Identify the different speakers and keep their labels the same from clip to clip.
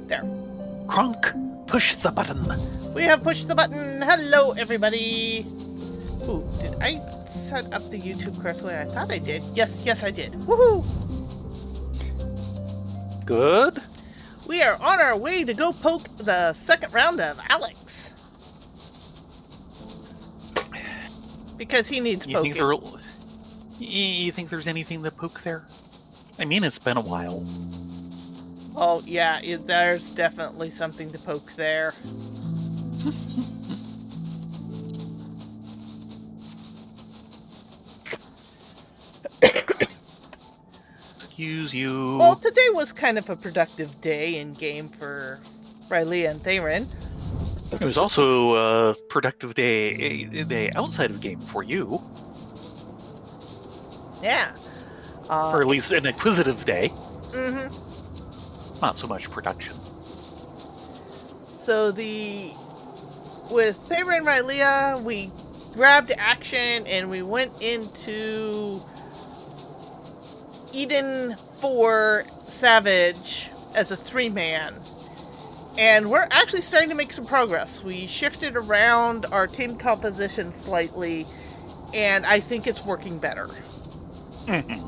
Speaker 1: There.
Speaker 2: Kronk, push the button.
Speaker 1: We have pushed the button. Hello, everybody. Ooh, did I set up the YouTube correctly? I thought I did. Yes, I did. Woohoo!
Speaker 2: Good.
Speaker 1: We are on our way to go poke the second round of Alex. Because he needs poking.
Speaker 2: You think there's anything to poke there? I mean, it's been a while.
Speaker 1: Oh, yeah, there's definitely something to poke there.
Speaker 2: Excuse you.
Speaker 1: Well, today was kind of a productive day in game for Rylea and Theron.
Speaker 2: It was also a productive day outside of game for you.
Speaker 1: Yeah.
Speaker 2: Or at least an acquisitive day.
Speaker 1: Mm-hmm.
Speaker 2: Not so much production.
Speaker 1: So with Theron and Rylea, we grabbed action and we went into Eden for Savage as a 3-man. And we're actually starting to make some progress. We shifted around our team composition slightly, and I think it's working better.
Speaker 2: Mm-hmm.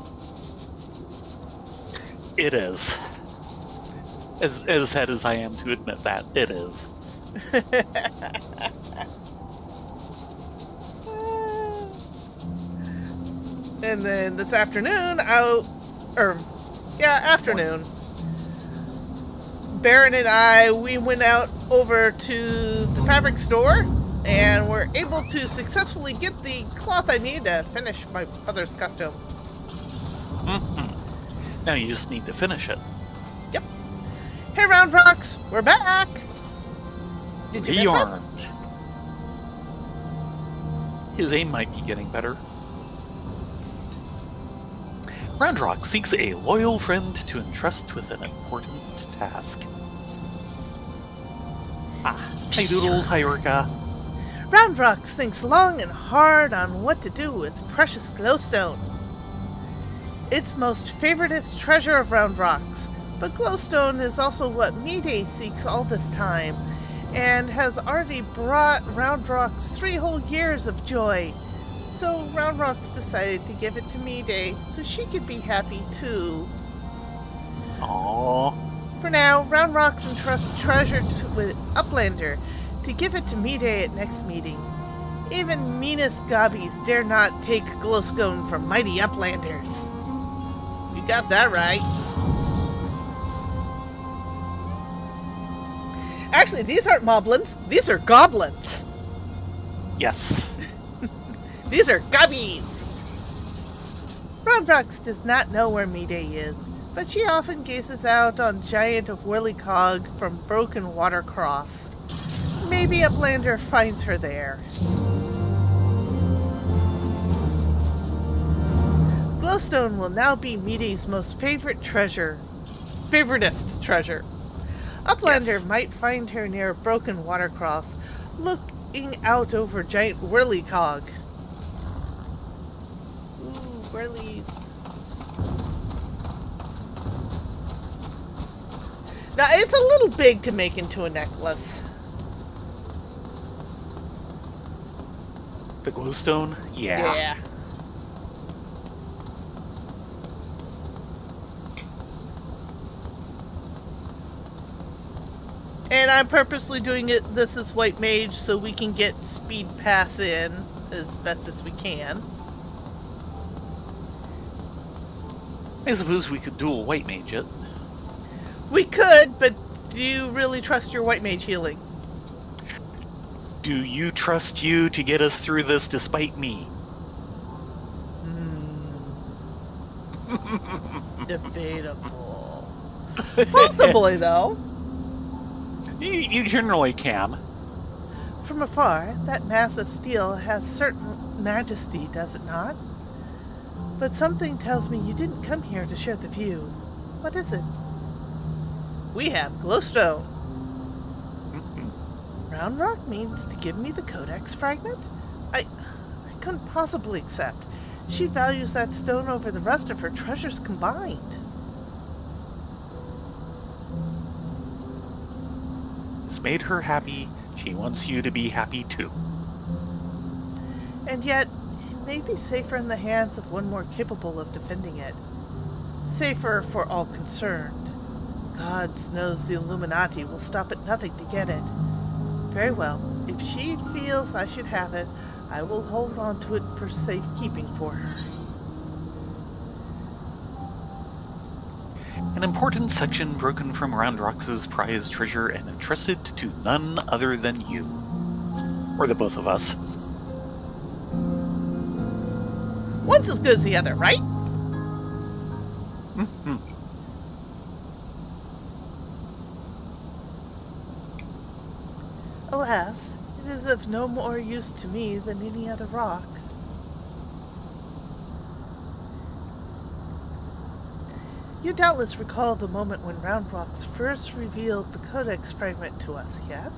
Speaker 2: It is. As sad as I am to admit that, it is.
Speaker 1: And then this afternoon, afternoon, Baron and I, we went out over to the fabric store and were able to successfully get the cloth I need to finish my mother's costume.
Speaker 2: Mm-hmm. Now you just need to finish it.
Speaker 1: Yep. Hey, Round Rocks, we're back! Did you miss us?
Speaker 2: Rearmed. His aim might be getting better. Roundrock seeks a loyal friend to entrust with an important task. Hi Doodles, hi Urka.
Speaker 1: Roundrocks thinks long and hard on what to do with precious glowstone. Its most favoritist treasure of Roundrocks, but glowstone is also what Mayday seeks all this time, and has already brought Roundrocks 3 whole years of joy. So Roundrocks decided to give it to Mayday so she could be happy too.
Speaker 2: Aww.
Speaker 1: For now, Roundrocks entrusts treasure with Uplander to give it to Mayday at next meeting. Even meanest gobbies dare not take glowstone from mighty Uplanders. You got that right. Actually, these aren't moblins, these are goblins.
Speaker 2: Yes.
Speaker 1: These are gobbies! Roundrocks does not know where Mayday is, but she often gazes out on Giant of Whirlycog from Broken Water Cross. Maybe Uplander finds her there. Glowstone will now be Mayday's most favoritist treasure. Uplander might find her near Broken Water Cross, looking out over Giant Whirlycog. Whirlies. Now, it's a little big to make into a necklace.
Speaker 2: The glowstone? Yeah.
Speaker 1: And I'm purposely doing this as White Mage so we can get Speed Pass in as best as we can.
Speaker 2: I suppose we could dual white mage it.
Speaker 1: We could, but do you really trust your White Mage healing?
Speaker 2: Do you trust you to get us through this despite me?
Speaker 1: Debatable. Possibly, though.
Speaker 2: You generally can.
Speaker 1: From afar, that mass of steel has certain majesty, does it not? But something tells me you didn't come here to share the view. What is it? We have glowstone. Roundrock means to give me the codex fragment? I couldn't possibly accept. She values that stone over the rest of her treasures combined.
Speaker 2: what's made her happy, she wants you to be happy too.
Speaker 1: And yet, it may be safer in the hands of one more capable of defending it. Safer for all concerned. Gods knows the Illuminati will stop at nothing to get it. Very well, if she feels I should have it, I will hold on to it for safekeeping for her.
Speaker 2: An important section broken from Roundrox's prized treasure and entrusted to none other than you. Or the both of us.
Speaker 1: One's as good as the other, right?
Speaker 2: Mm-hmm.
Speaker 1: Alas, it is of no more use to me than any other rock. You doubtless recall the moment when Roundrox first revealed the Codex fragment to us, yes?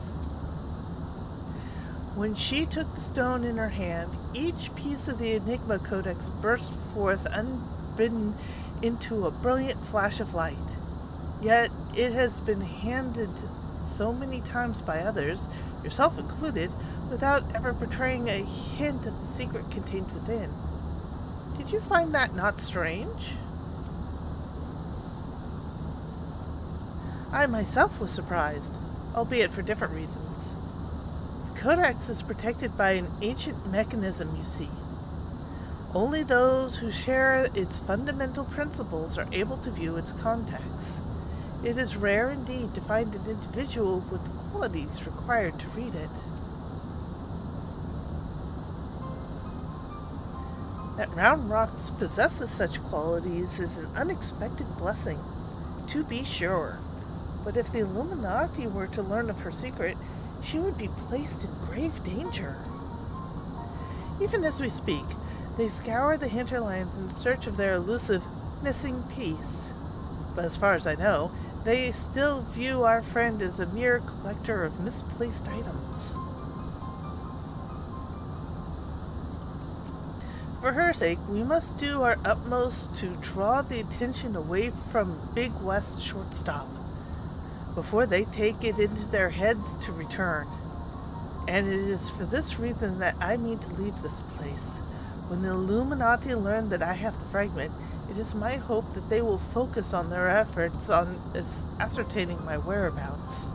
Speaker 1: When she took the stone in her hand, each piece of the Enigma Codex burst forth unbidden into a brilliant flash of light. Yet it has been handed so many times by others, yourself included, without ever betraying a hint of the secret contained within. Did you find that not strange? I myself was surprised, albeit for different reasons. The Codex is protected by an ancient mechanism, you see. Only those who share its fundamental principles are able to view its contents. It is rare indeed to find an individual with the qualities required to read it. That Roundrox possesses such qualities is an unexpected blessing, to be sure. But if the Illuminati were to learn of her secret, she would be placed in grave danger. Even as we speak, they scour the hinterlands in search of their elusive missing piece. But as far as I know, they still view our friend as a mere collector of misplaced items. For her sake, we must do our utmost to draw the attention away from Big West Shortstop before they take it into their heads to return. And it is for this reason that I mean to leave this place. When the Illuminati learn that I have the fragment, it is my hope that they will focus on their efforts on ascertaining my whereabouts.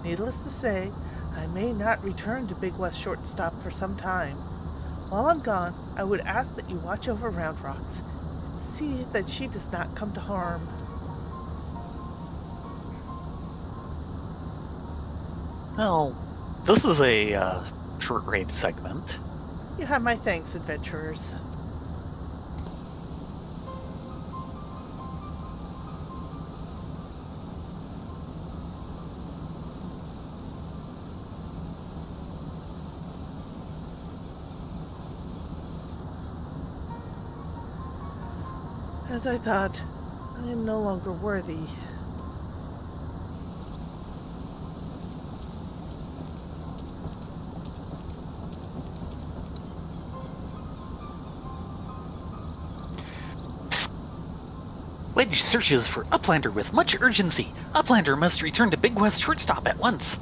Speaker 1: Needless to say, I may not return to Big West Shortstop for some time. While I'm gone, I would ask that you watch over Roundrox. See that she does not come to harm.
Speaker 2: Well, this is a short-range segment.
Speaker 1: You have my thanks, adventurers. As I thought, I am no longer worthy.
Speaker 2: Wedge searches for Uplander with much urgency. Uplander must return to Big West Shortstop at once.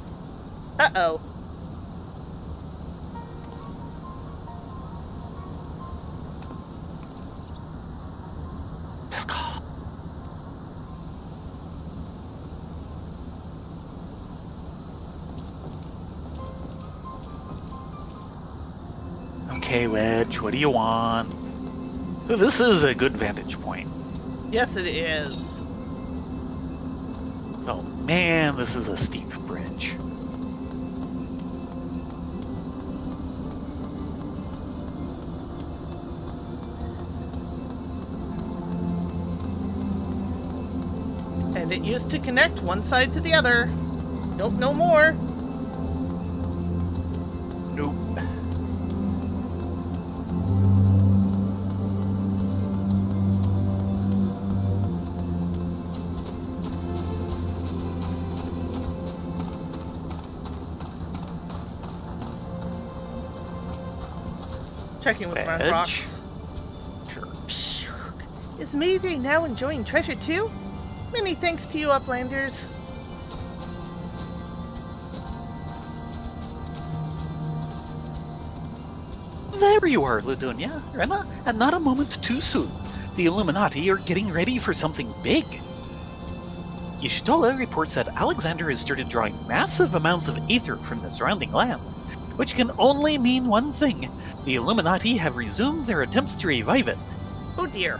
Speaker 1: Uh-oh.
Speaker 2: Okay, Wedge, what do you want? This is a good vantage point.
Speaker 1: Yes, it is.
Speaker 2: Oh man, this is a steep bridge.
Speaker 1: And it used to connect one side to the other. Don't know more.
Speaker 2: Nope.
Speaker 1: Checking with
Speaker 2: Wedge.
Speaker 1: Roundrox.
Speaker 2: Sure.
Speaker 1: Is Mayday now enjoying treasure too? Many thanks to you, Uplanders.
Speaker 2: There you are, Ladonia, Rena, and not a moment too soon. The Illuminati are getting ready for something big. Y'shtola reports that Alexander has started drawing massive amounts of aether from the surrounding land, which can only mean one thing. The Illuminati have resumed their attempts to revive it.
Speaker 1: Oh dear.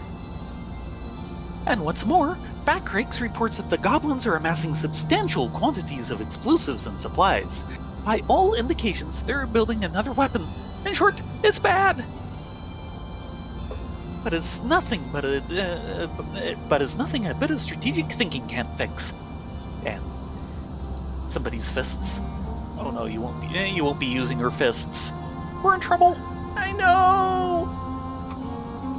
Speaker 2: And what's more, Backrakes reports that the goblins are amassing substantial quantities of explosives and supplies. By all indications, they're building another weapon. In short, it's bad. But it's nothing a bit of strategic thinking can't fix. And somebody's fists. Oh no, you won't be using your fists. We're in trouble.
Speaker 1: I know.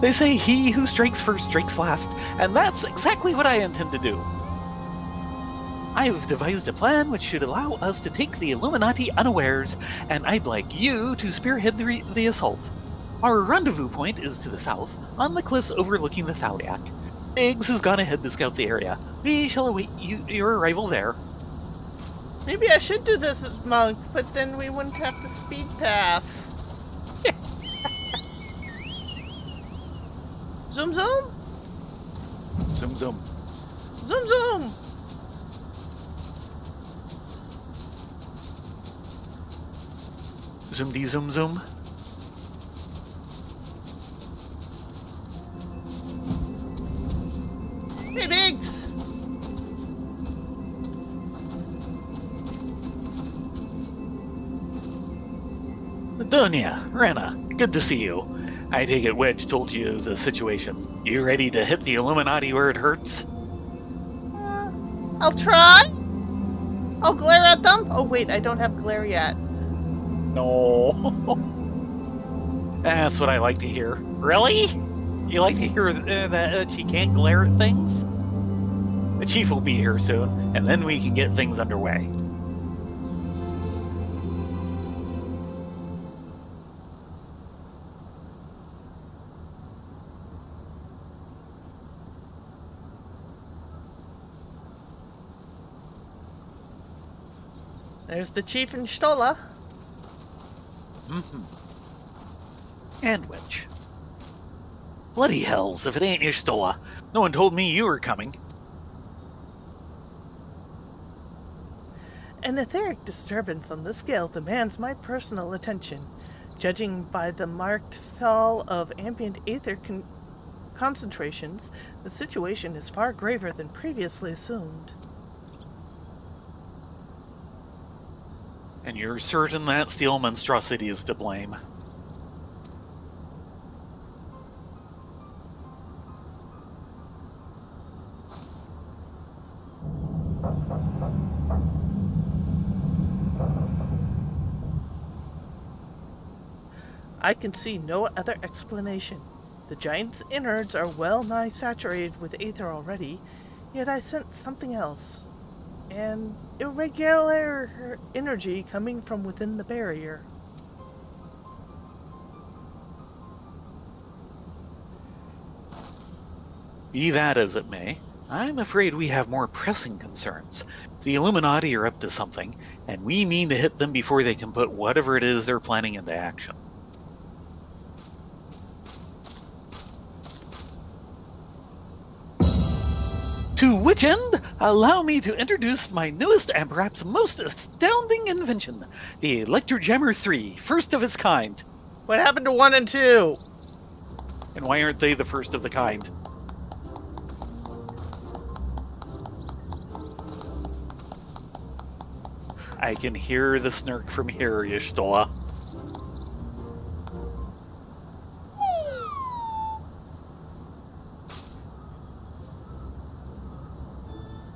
Speaker 2: They say he who strikes first strikes last, and that's exactly what I intend to do. I've devised a plan which should allow us to take the Illuminati unawares, and I'd like you to spearhead the assault. Our rendezvous point is to the south, on the cliffs overlooking the Thaliak. Biggs has gone ahead to scout the area. We shall await your arrival there.
Speaker 1: Maybe I should do this as monk, but then we wouldn't have the speed pass. Zoom zoom?
Speaker 2: Zoom zoom.
Speaker 1: Zoom zoom!
Speaker 2: Zoom dee zoom zoom.
Speaker 1: Hey, Biggs!
Speaker 2: Ladonia, Rena, good to see you. I take it Wedge told you the situation. You ready to hit the Illuminati where it hurts?
Speaker 1: I'll try. I'll glare at them. Oh wait, I don't have glare yet.
Speaker 2: No. That's what I like to hear. Really? You like to hear that she can't glare at things? The chief will be here soon, and then we can get things underway.
Speaker 1: There's the chief and Stola.
Speaker 2: Mm-hmm. And Wedge. Bloody hells, if it ain't Y'shtola. No one told me you were coming.
Speaker 1: An etheric disturbance on this scale demands my personal attention. Judging by the marked fall of ambient aether concentrations, the situation is far graver than previously assumed.
Speaker 2: And you're certain that steel monstrosity is to blame?
Speaker 1: I can see no other explanation. The giant's innards are well nigh saturated with aether already, yet I sense something else. An irregular energy coming from within the barrier.
Speaker 2: Be that as it may, I'm afraid we have more pressing concerns. The Illuminati are up to something, and we mean to hit them before they can put whatever it is they're planning into action. To which end, allow me to introduce my newest and perhaps most astounding invention, the Electrojammer 3, first of its kind.
Speaker 1: What happened to 1 and 2?
Speaker 2: And why aren't they the first of the kind? I can hear the snark from here, Y'shtola.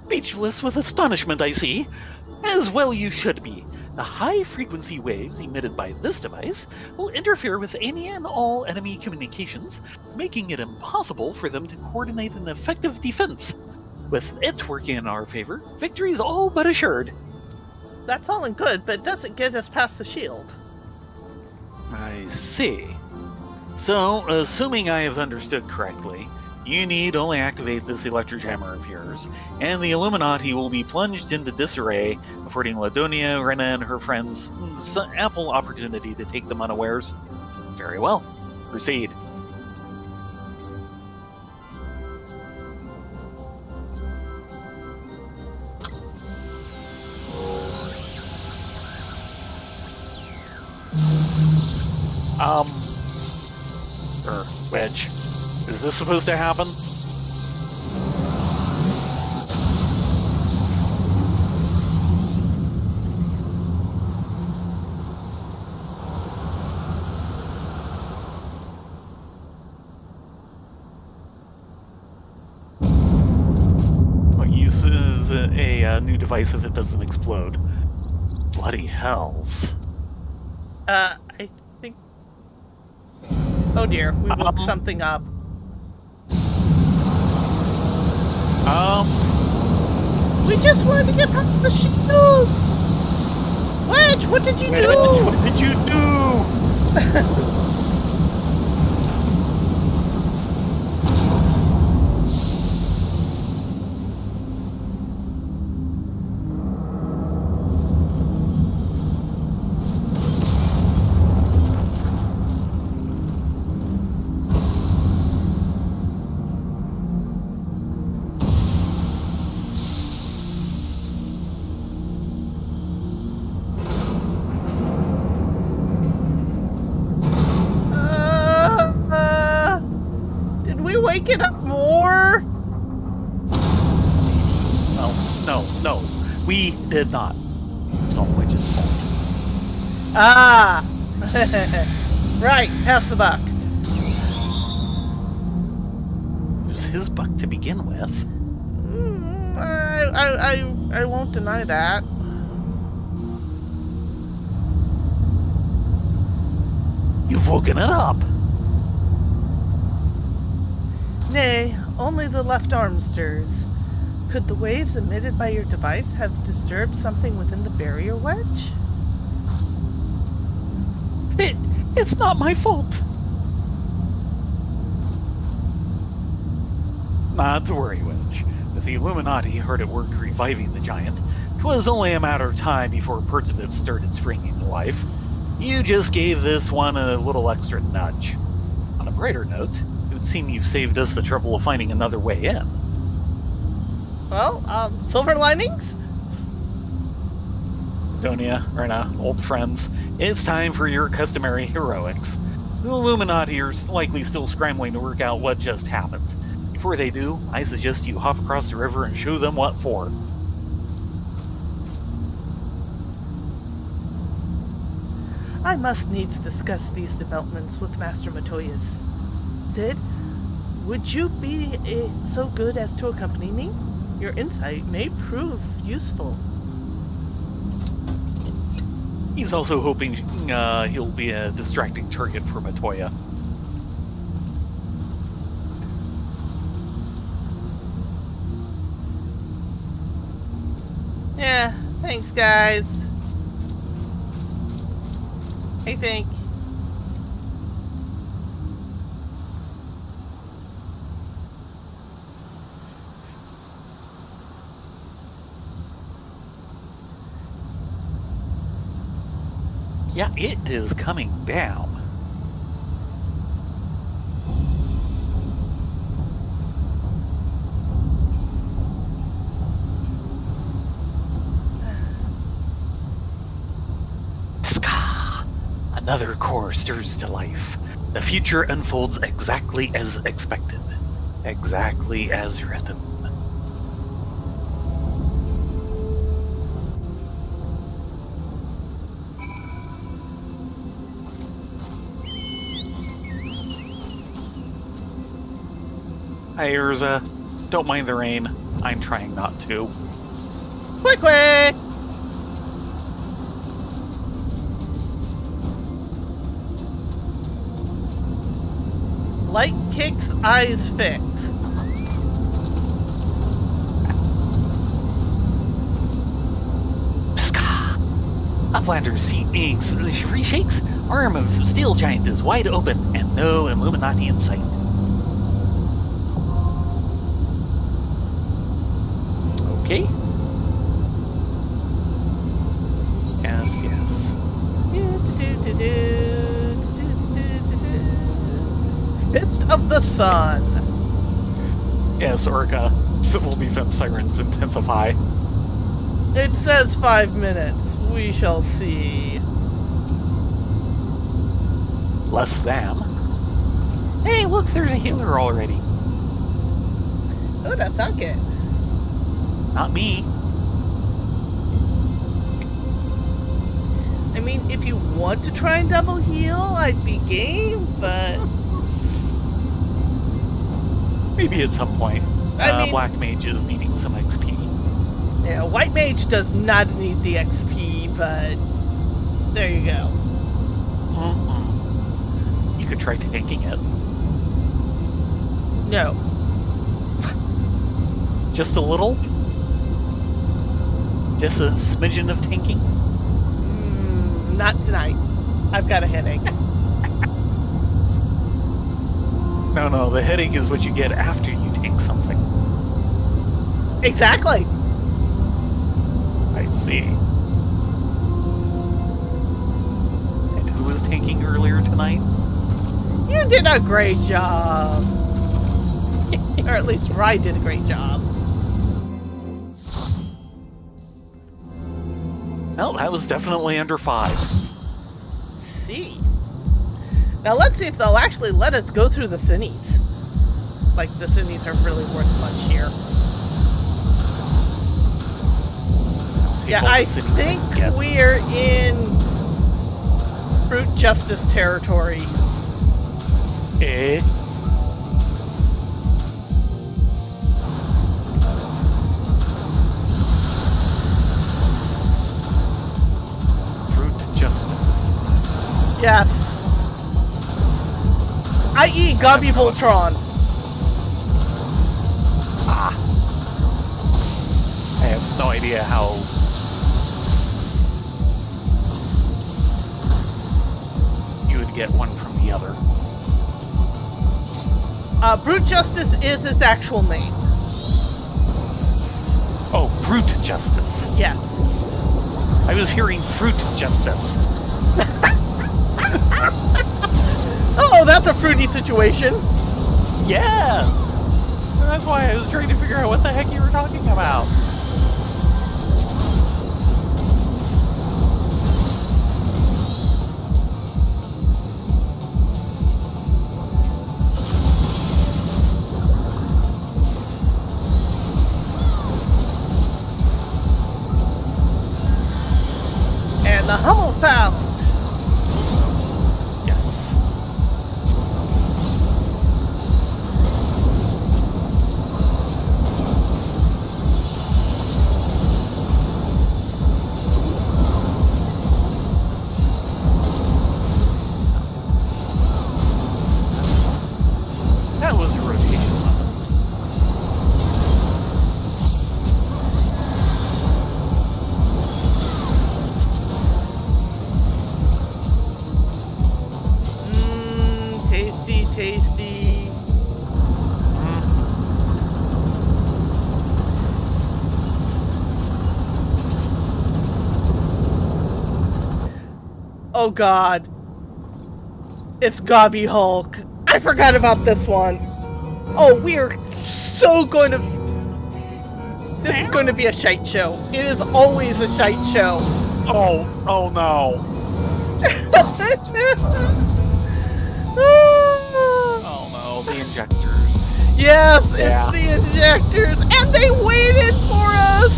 Speaker 2: Speechless with astonishment, I see. As well you should be. The high-frequency waves emitted by this device will interfere with any and all enemy communications, making it impossible for them to coordinate an effective defense. With it working in our favor, victory's all but assured.
Speaker 1: That's all and good, but it doesn't get us past the shield.
Speaker 2: I see. So, assuming I have understood correctly, you need only activate this Electrojammer of yours, and the Illuminati will be plunged into disarray, affording Ladonia, Rena, and her friends ample opportunity to take them unawares. Very well. Proceed. Wedge. Is this supposed to happen? What use is a new device if it doesn't explode? Bloody hells.
Speaker 1: I think... Oh dear, we woke something up. We just wanted to get past the shield! Wedge, what did you do?
Speaker 2: What did you do?
Speaker 1: Did we wake it up more?
Speaker 2: No. We did not. It's all Wedge's fault.
Speaker 1: Ah! Right, pass the buck.
Speaker 2: It was his buck to begin with.
Speaker 1: I won't deny that.
Speaker 2: You've woken it up.
Speaker 1: Nay, only the left arm stirs. Could the waves emitted by your device have disturbed something within the barrier wedge?
Speaker 2: It's not my fault. Not to worry, Wedge. If the Illuminati heard at work reviving the giant, 'twas only a matter of time before parts of it started springing to life. You just gave this one a little extra nudge. On a brighter note, it would seem you've saved us the trouble of finding another way in.
Speaker 1: Well, silver linings?
Speaker 2: Donia, Rena, old friends, it's time for your customary heroics. The Illuminati are likely still scrambling to work out what just happened. Before they do, I suggest you hop across the river and show them what for.
Speaker 1: I must needs discuss these developments with Master Matoyas. Sid, would you be so good as to accompany me? Your insight may prove useful.
Speaker 2: He's also hoping he'll be a distracting target for Matoya.
Speaker 1: Yeah, thanks guys. I think.
Speaker 2: Yeah, it is coming down. Ska! Another core stirs to life. The future unfolds exactly as expected. Exactly as written. Hey, Eorzea. Don't mind the rain. I'm trying not to.
Speaker 1: Quick, quick! Light kicks, eyes fix.
Speaker 2: Ska! Uplander's seat reshakes. Arm of steel giant is wide open, and no Illuminati in sight. Okay. Yes.
Speaker 1: of the sun.
Speaker 2: Yes, Orca. Civil defense sirens intensify.
Speaker 1: It says 5 minutes. We shall see.
Speaker 2: Less than. Hey, look, there's a healer already.
Speaker 1: Who'd have thunk it?
Speaker 2: Not me.
Speaker 1: I mean, if you want to try and double heal, I'd be game, but...
Speaker 2: Maybe at some point.
Speaker 1: I mean-
Speaker 2: Black Mage is needing some XP.
Speaker 1: Yeah, White Mage does not need the XP, but... There you go.
Speaker 2: You could try tanking it.
Speaker 1: No.
Speaker 2: Just a little? Just a smidgen of tanking?
Speaker 1: Not tonight. I've got a headache.
Speaker 2: No, the headache is what you get after you tank something.
Speaker 1: Exactly.
Speaker 2: I see. And who was tanking earlier tonight?
Speaker 1: You did a great job. Or at least Rye did a great job.
Speaker 2: Well, that was definitely under 5.
Speaker 1: See. Now let's see if they'll actually let us go through the Cinnies. Like, the Cinnies are really worth much here. Yeah, I think we're in Brute Justice territory.
Speaker 2: Eh? Brute Justice.
Speaker 1: Yes. I.e. Gobby Voltron.
Speaker 2: I have no idea how... you would get one from the other.
Speaker 1: Brute Justice is its actual name.
Speaker 2: Oh, Brute Justice.
Speaker 1: Yes.
Speaker 2: I was hearing Fruit Justice.
Speaker 1: Oh, that's a fruity situation.
Speaker 2: Yes! And that's why I was trying to figure out what the heck you were talking about.
Speaker 1: And the Hummelfast.
Speaker 2: Yes. That was a rotation level.
Speaker 1: Tasty. Oh god. It's Gobby Hulk. I forgot about this one. Oh, we are so going to... This is going to be a shite show. It is always a shite show.
Speaker 2: Oh no. Oh no, the injectors.
Speaker 1: Yes, it's
Speaker 2: Yeah.
Speaker 1: the injectors, and they waited for us.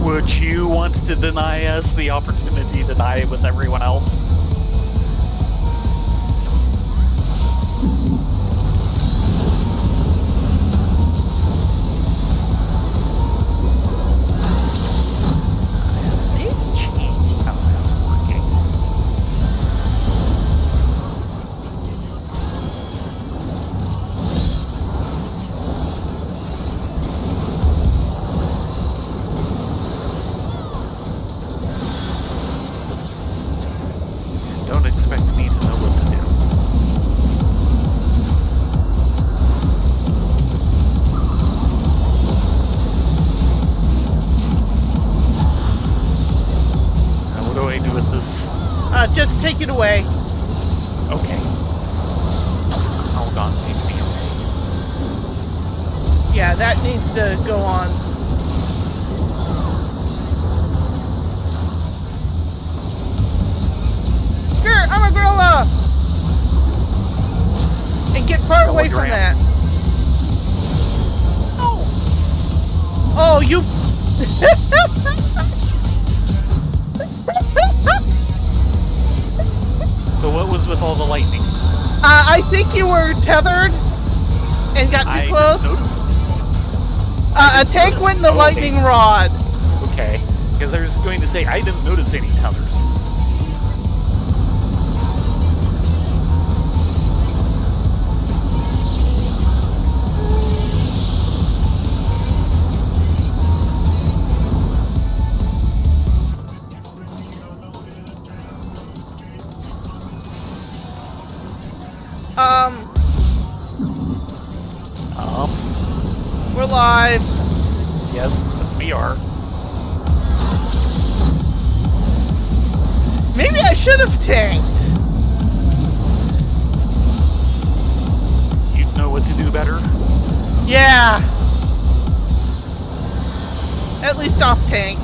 Speaker 2: Would you want to deny us the opportunity to die with everyone else? They've changed how that's working. Don't expect me to know what to do. Now what do I do with this?
Speaker 1: Just take it away.
Speaker 2: Okay.
Speaker 1: Yeah, that needs to go on. Skirt, I'm a gorilla! And get far away from that.
Speaker 2: Oh!
Speaker 1: Oh, you...
Speaker 2: So what was with all the lightning?
Speaker 1: I think you were tethered and got too close. A tank went in the lightning rod.
Speaker 2: Okay, because I was going to say I didn't notice any tethers.
Speaker 1: We're live.
Speaker 2: Yes, we are.
Speaker 1: Maybe I should have tanked.
Speaker 2: You'd know what to do better?
Speaker 1: Yeah. At least off tank.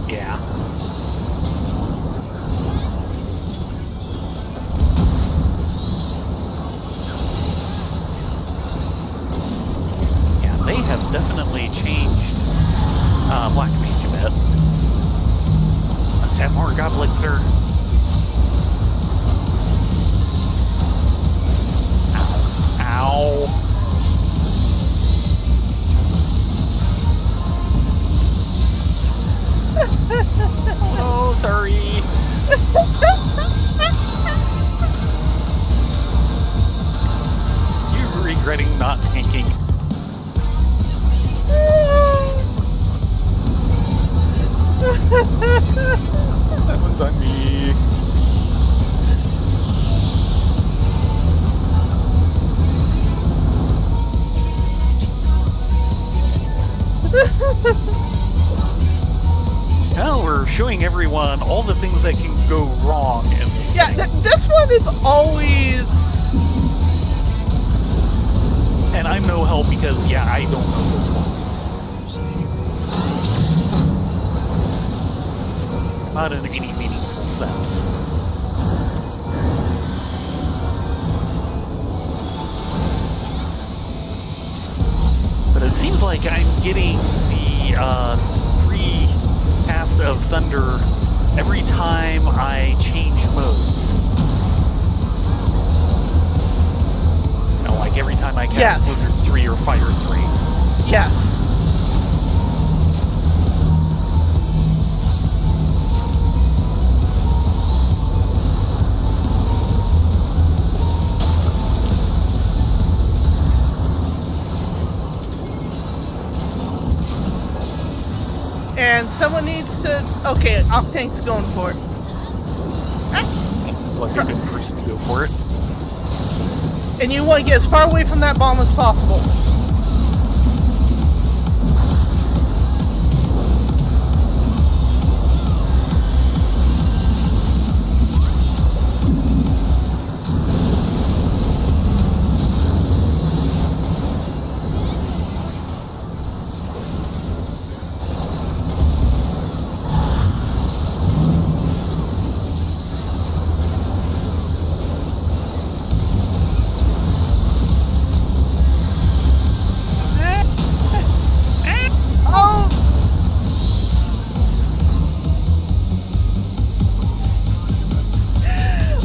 Speaker 2: Yeah. They have definitely changed Black Mage a bit. Must have more Goblixer. Ow. Oh, sorry. You regretting not tanking? That one's on me. Now we're showing everyone all the things that can go wrong in this
Speaker 1: Yeah, this one is always...
Speaker 2: And I'm no help because, yeah, I don't know this one. Not in any meaningful sense. But it seems like I'm getting the free cast of Thunder every time I change modes. Like every time I cast Blizzard 3 or Fire 3.
Speaker 1: Yes. And someone needs to... Okay, off-tank's going for it.
Speaker 2: That seems like a good person to go for it.
Speaker 1: And you want to get as far away from that bomb as possible.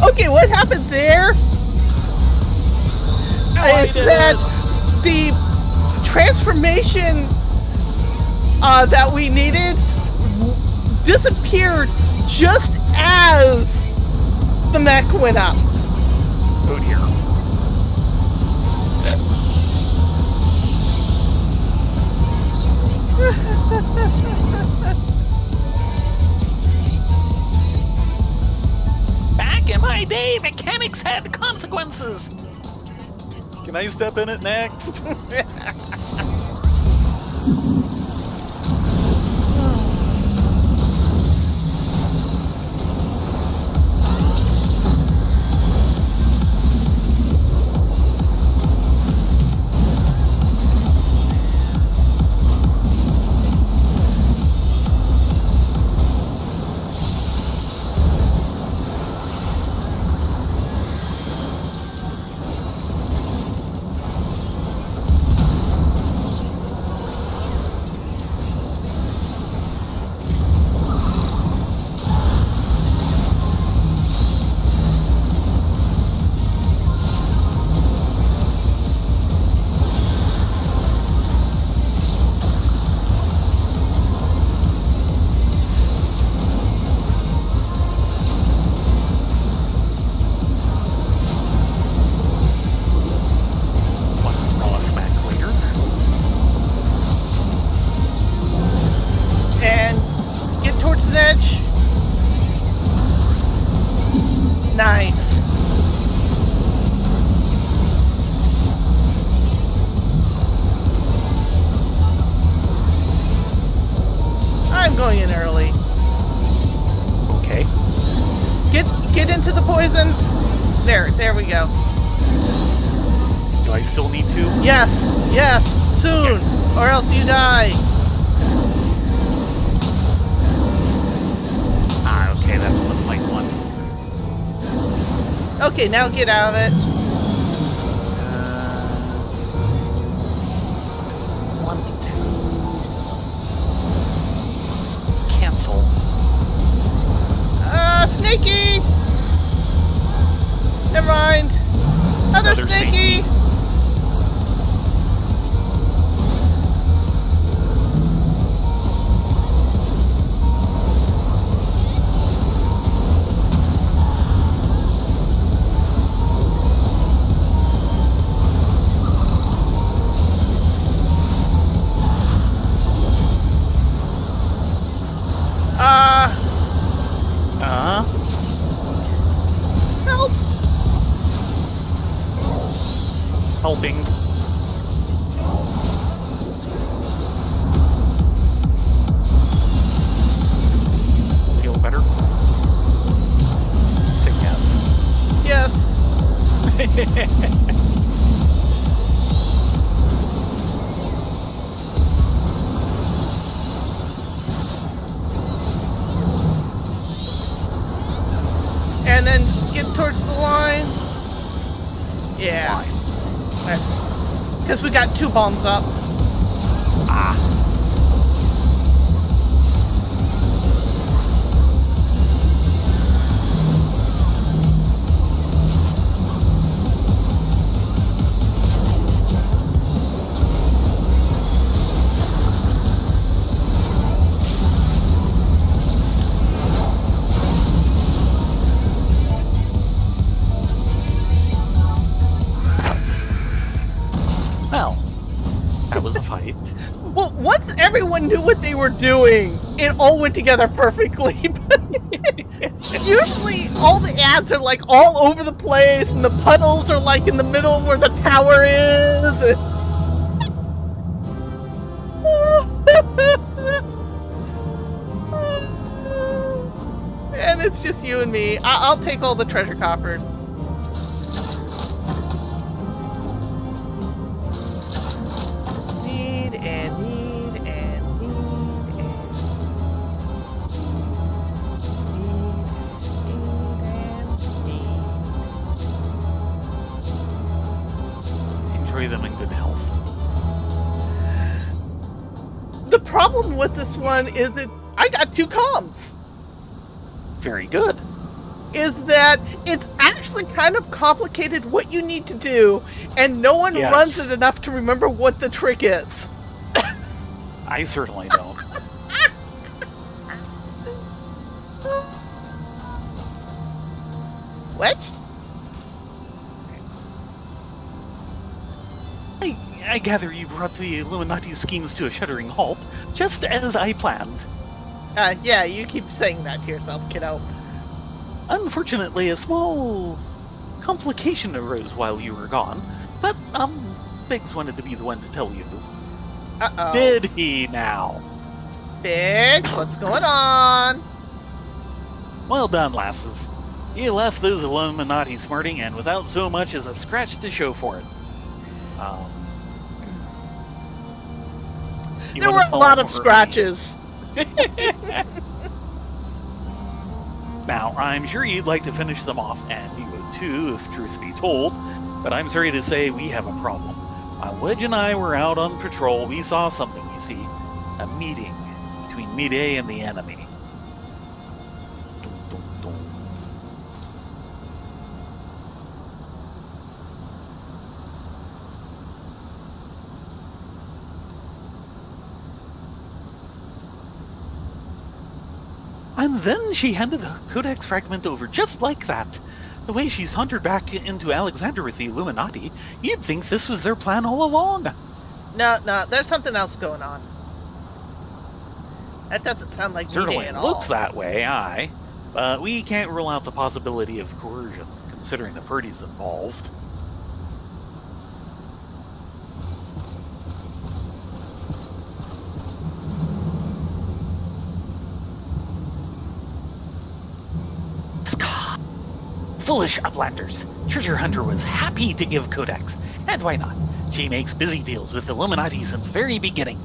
Speaker 1: Okay, what happened there is that the transformation that we needed disappeared just as the mech went up.
Speaker 2: Oh dear. Back in my day, mechanics had consequences. Can I step in it next?
Speaker 1: Yes, yes, soon, or else you die.
Speaker 2: Okay, that's the light one.
Speaker 1: Okay, now get out of it.
Speaker 2: 1 to 2. Cancel.
Speaker 1: Snaky! Never mind. Other snaky! Help!
Speaker 2: Helping. Feel better? Say yes.
Speaker 1: Yes. And then just get towards the line. Yeah. Because we got 2 bombs up.
Speaker 2: Well, that was a fight.
Speaker 1: Well, once everyone knew what they were doing, it all went together perfectly. Usually, all the ads are like all over the place, and the puddles are like in the middle where the tower is. And it's just you and me. I'll take all the treasure coffers.
Speaker 2: Enjoy them in good health.
Speaker 1: The problem with this one is that I got 2 comms.
Speaker 2: Very good.
Speaker 1: Is that it's actually kind of complicated what you need to do, and no one
Speaker 2: Yes.
Speaker 1: runs it enough to remember what the trick is.
Speaker 2: I certainly don't.
Speaker 1: What?
Speaker 2: I gather you brought the Illuminati schemes to a shuddering halt, just as I planned.
Speaker 1: Yeah, you keep saying that to yourself, kiddo.
Speaker 2: Unfortunately, a small complication arose while you were gone, but, Biggs wanted to be the one to tell you.
Speaker 1: Uh-oh.
Speaker 2: Did he now?
Speaker 1: Biggs, what's going on?
Speaker 2: Well done, lasses. You left those Illuminati smarting and without so much as a scratch to show for it.
Speaker 1: There were a lot of scratches.
Speaker 2: Now, I'm sure you'd like to finish them off, and you would too, if truth be told, but I'm sorry to say we have a problem. While Wedge and I were out on patrol, we saw something, you see. A meeting between Mayday and the enemy. Dun, dun, dun. And then she handed the Codex fragment over just like that. The way she sauntered back into Alexander with the Illuminati, you'd think this was their plan all along.
Speaker 1: No, there's something else going on. That doesn't sound like
Speaker 2: Certainly
Speaker 1: Mayday at all.
Speaker 2: looks that way, aye. But we can't rule out the possibility of coercion, considering the parties involved. Foolish uplanders. Treasure Hunter was happy to give Codex. And why not? She makes busy deals with the Illuminati since the very beginning.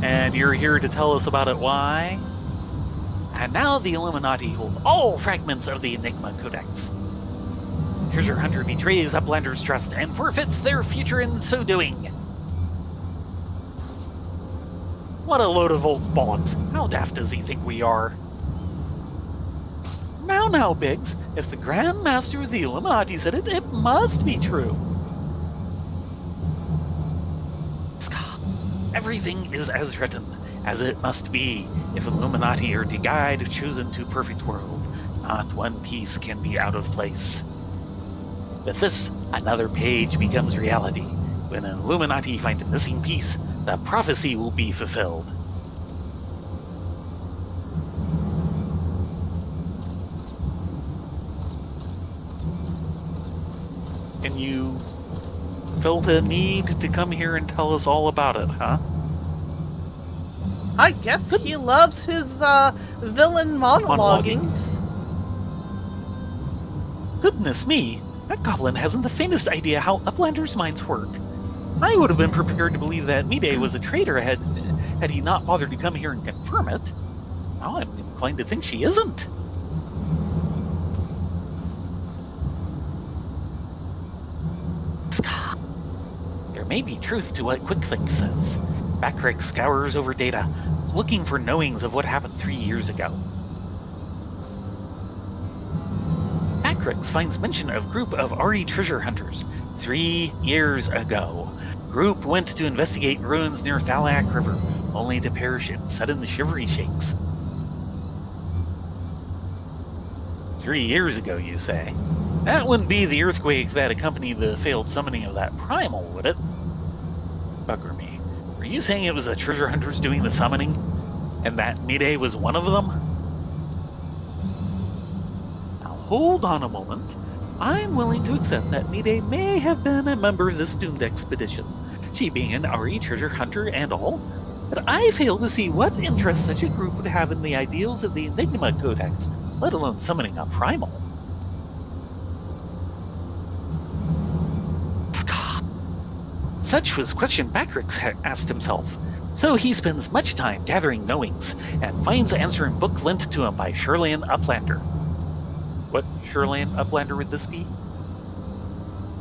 Speaker 2: And you're here to tell us about it, why? And now the Illuminati hold all fragments of the Enigma Codex. Treasure Hunter betrays Uplander's trust and forfeits their future in so doing. What a load of old bollocks. How daft does he think we are? Now, Biggs, if the Grand Master of the Illuminati said it, it must be true. Everything is as written, as it must be. If Illuminati are to guide a chosen to perfect world, not one piece can be out of place. With this, another page becomes reality. When an Illuminati find a missing piece, the prophecy will be fulfilled. And you felt a need to come here and tell us all about it, huh?
Speaker 1: I guess he loves his villain monologuings.
Speaker 2: Goodness me, that goblin hasn't the faintest idea how Uplanders' minds work. I would have been prepared to believe that Mide was a traitor had he not bothered to come here and confirm it. Now I'm inclined to think she isn't. There may be truth to what Quickthink says. Backrack scours over data, looking for knowings of what happened 3 years ago. Backrack finds mention of group of RE treasure hunters 3 years ago. Group went to investigate ruins near Thalak River, only to perish in sudden shivery shakes. 3 years ago, you say? That wouldn't be the earthquake that accompanied the failed summoning of that primal, would it? Bugger me. Were you saying it was the treasure hunters doing the summoning? And that Mide was one of them? Now hold on a moment. I'm willing to accept that Mide may have been a member of this doomed expedition, she being an RE treasure hunter and all, but I fail to see what interest such a group would have in the ideals of the Enigma Codex, let alone summoning a primal. Such was the question Backrack asked himself, so he spends much time gathering knowings, and finds the answer in book lent to him by Shirley Uplander. What Shirley Uplander would this be?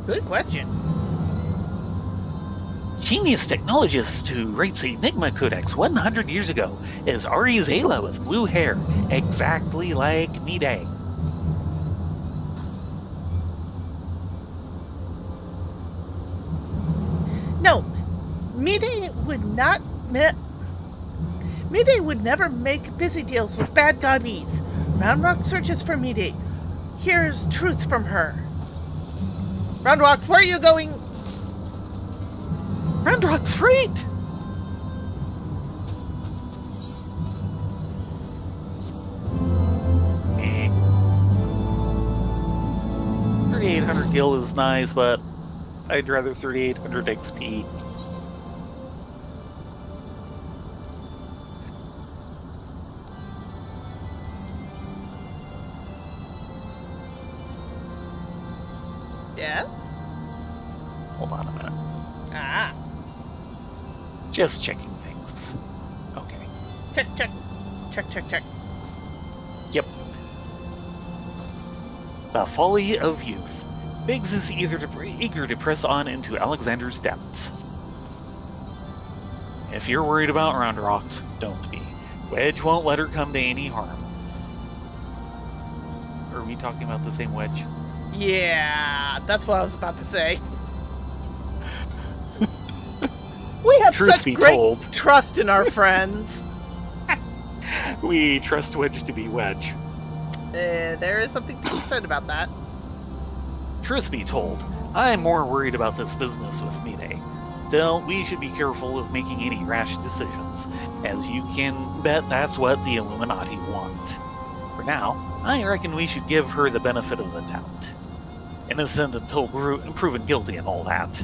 Speaker 1: Good question.
Speaker 2: Genius technologist who writes the Enigma Codex 100 years ago is Eorzea with blue hair, exactly like Mide.
Speaker 1: No, Mide would never make busy deals with bad god bees. Roundrock searches for Mide. Here's truth from her. Roundrock, where are you going?
Speaker 2: Roundrock's right! Eh. 3800 gil is nice, but I'd rather 3800 XP.
Speaker 1: Yes?
Speaker 2: Hold on a minute.
Speaker 1: Ah.
Speaker 2: Just checking things. Okay.
Speaker 1: Check, check. Check, check, check.
Speaker 2: Yep. The folly of youth. Biggs is eager to press on into Alexander's depths. If you're worried about Roundrocks, don't be. Wedge won't let her come to any harm. Are we talking about the same Wedge?
Speaker 1: Yeah, that's what I was about to say. We have
Speaker 2: Truth
Speaker 1: such
Speaker 2: be
Speaker 1: great
Speaker 2: told,
Speaker 1: trust in our friends.
Speaker 2: we trust Wedge to be Wedge.
Speaker 1: There is something to be said about that.
Speaker 2: Truth be told, I'm more worried about this business with Mide. Still, we should be careful of making any rash decisions, as you can bet that's what the Illuminati want. For now, I reckon we should give her the benefit of the doubt. Innocent until proven guilty and all that.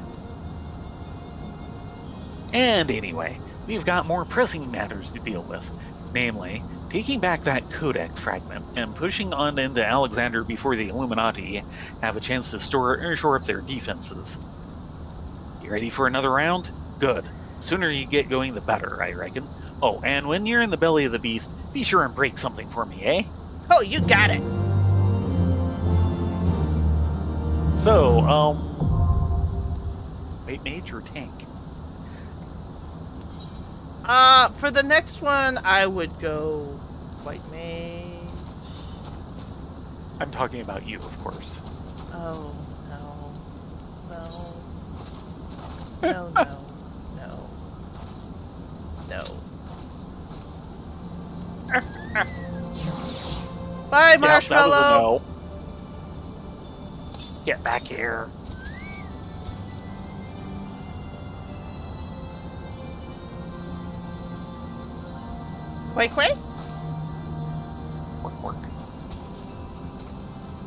Speaker 2: And anyway, we've got more pressing matters to deal with. Namely, taking back that Codex fragment and pushing on into Alexander before the Illuminati have a chance to shore up their defenses. You ready for another round? Good. Sooner you get going, the better, I reckon. Oh, and when you're in the belly of the beast, be sure and break something for me, eh?
Speaker 1: Oh, you got it.
Speaker 2: So, White Mage or Tank?
Speaker 1: For the next one, I would go White Mage.
Speaker 2: I'm talking about you, of course.
Speaker 1: Oh, no. No. Bye, Marshmallow!
Speaker 2: Yeah, that was a no. Get back here.
Speaker 1: Quake.
Speaker 2: Work.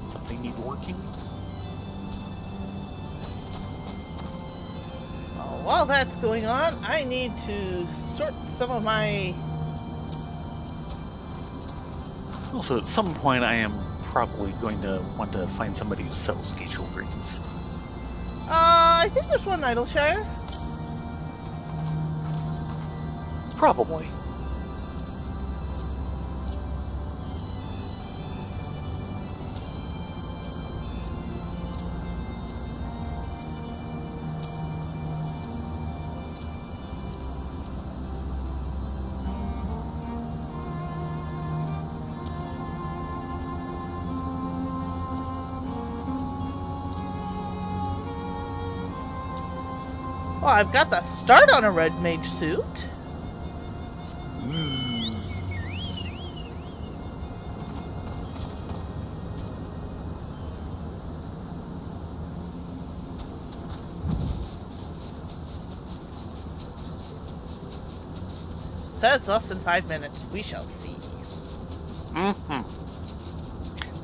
Speaker 2: Something need working?
Speaker 1: While that's going on, I need to sort some of my...
Speaker 2: Also, at some point, I am probably going to want to find somebody who sells facial greens.
Speaker 1: I think there's one in Idleshire.
Speaker 2: Probably.
Speaker 1: Well, I've got the start on a red mage suit. Says less than 5 minutes. We shall see.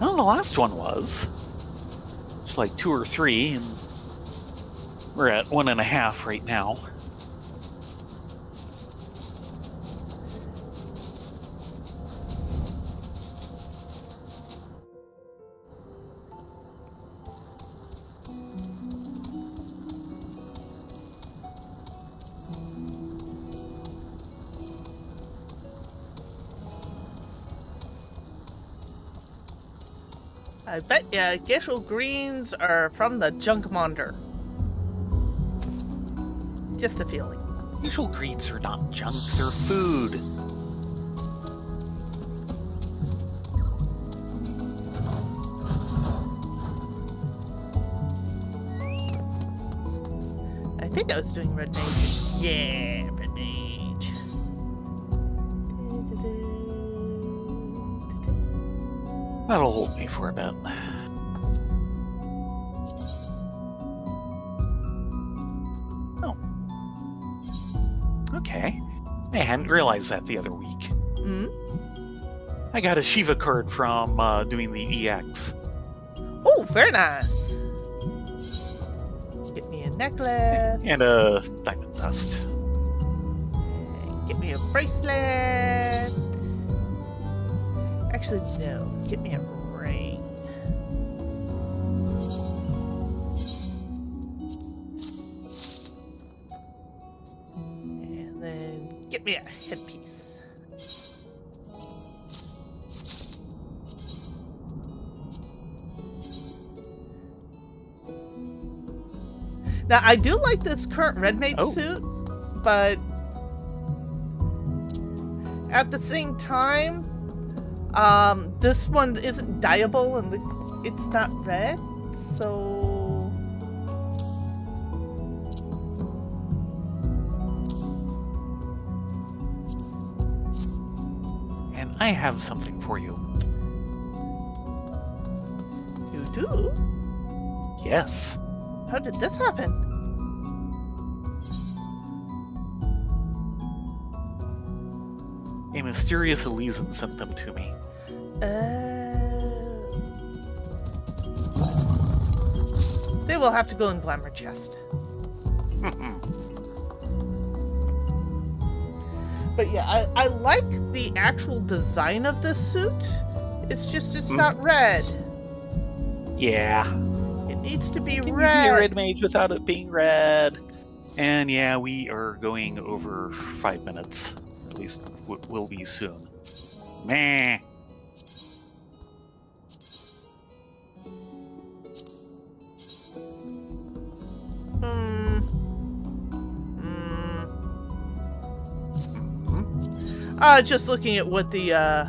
Speaker 2: Well, the last one was just like 2 or 3, and we're at 1.5 right now.
Speaker 1: I bet ya Gishel greens are from the Junkmonder. Just a feeling.
Speaker 2: Facial greens are not junk, they're food.
Speaker 1: I think I was doing red mage. Yeah, red mage.
Speaker 2: That'll hold me for a bit. Oh. Okay. I hadn't realized that the other week. I got a Shiva card from doing the EX.
Speaker 1: Oh, very nice. Get me a necklace.
Speaker 2: And a diamond dust.
Speaker 1: Get me a bracelet. Actually, no. Get me a ring. And then get me a headpiece. Now, I do like this current red mage suit, but at the same time, this one isn't dyeable and it's not red, so...
Speaker 2: And I have something for you.
Speaker 1: You do?
Speaker 2: Yes.
Speaker 1: How did this happen?
Speaker 2: A mysterious Elysian sent them to me.
Speaker 1: They will have to go in Glamour Chest. But yeah, I like the actual design of this suit. It's just, it's not red.
Speaker 2: Yeah.
Speaker 1: It needs to be
Speaker 2: Can
Speaker 1: red.
Speaker 2: you be a red mage without it being red? And yeah, we are going over 5 minutes. At least will be soon. Meh.
Speaker 1: Just looking at what the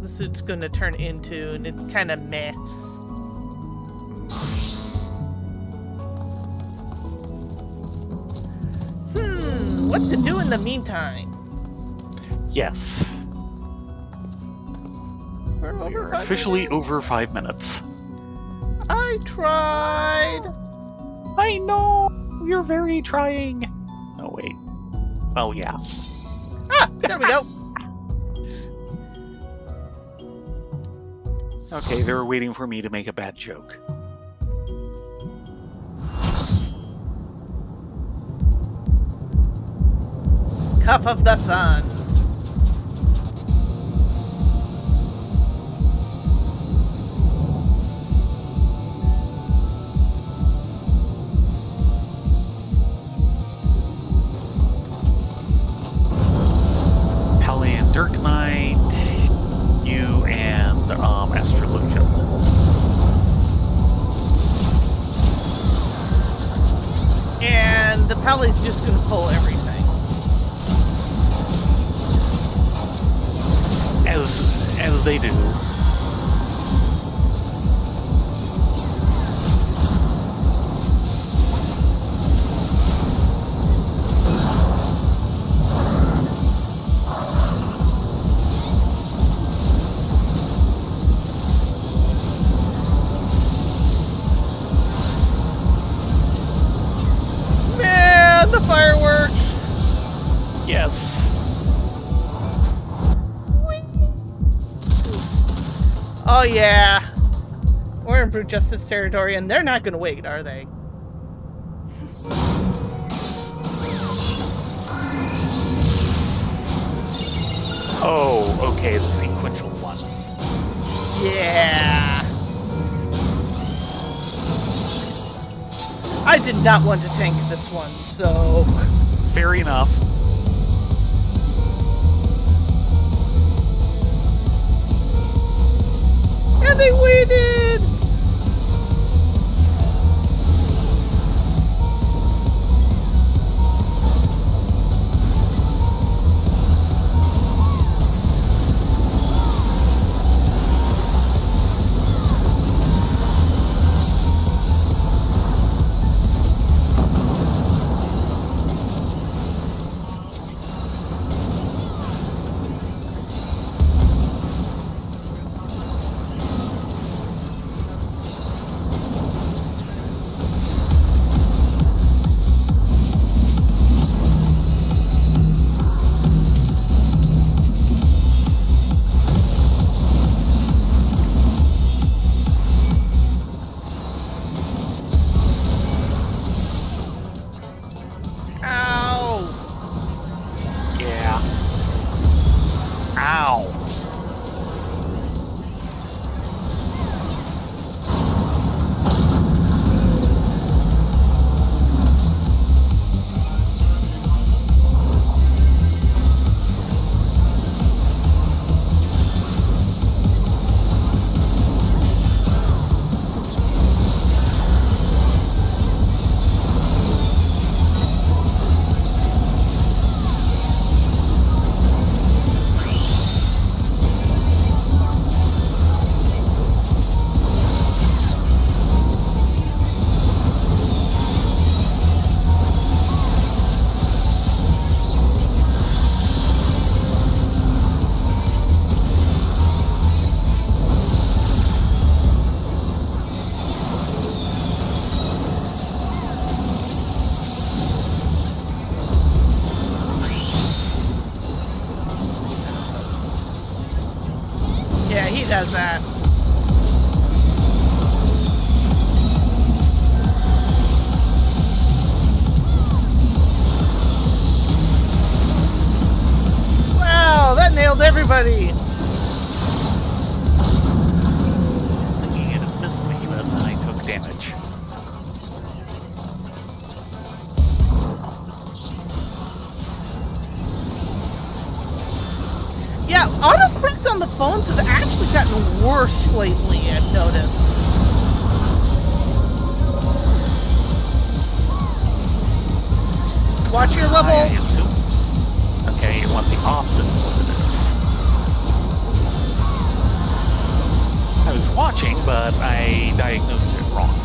Speaker 1: suit's gonna turn into, and it's kind of meh. What to do in the meantime?
Speaker 2: Yes.
Speaker 1: We're
Speaker 2: officially over 5 minutes.
Speaker 1: I tried.
Speaker 2: I know. You're very trying. Oh, wait. Oh, yeah.
Speaker 1: There we go.
Speaker 2: Okay, they were waiting for me to make a bad joke.
Speaker 1: Cuff of the sun.
Speaker 2: Pally and Dirk Knight, you and Astrologian.
Speaker 1: And the Pally's just gonna pull everything.
Speaker 2: As they do.
Speaker 1: Man, the fireworks!
Speaker 2: Yes.
Speaker 1: Oh yeah, we're in Brute Justice territory, and they're not gonna wait, are they?
Speaker 2: Oh, okay, the sequential one.
Speaker 1: Yeah. I did not want to tank this one, so...
Speaker 2: Fair enough.
Speaker 1: And they waited! does that. Wow, that nailed everybody.
Speaker 2: Thinking it had missed me, but then I took damage.
Speaker 1: Yeah, autocorrect on the phones have actually gotten worse lately, I've noticed. Watch your level.
Speaker 2: I assume. Okay, you want the opposite of what it is. I was watching, but I diagnosed it wrong.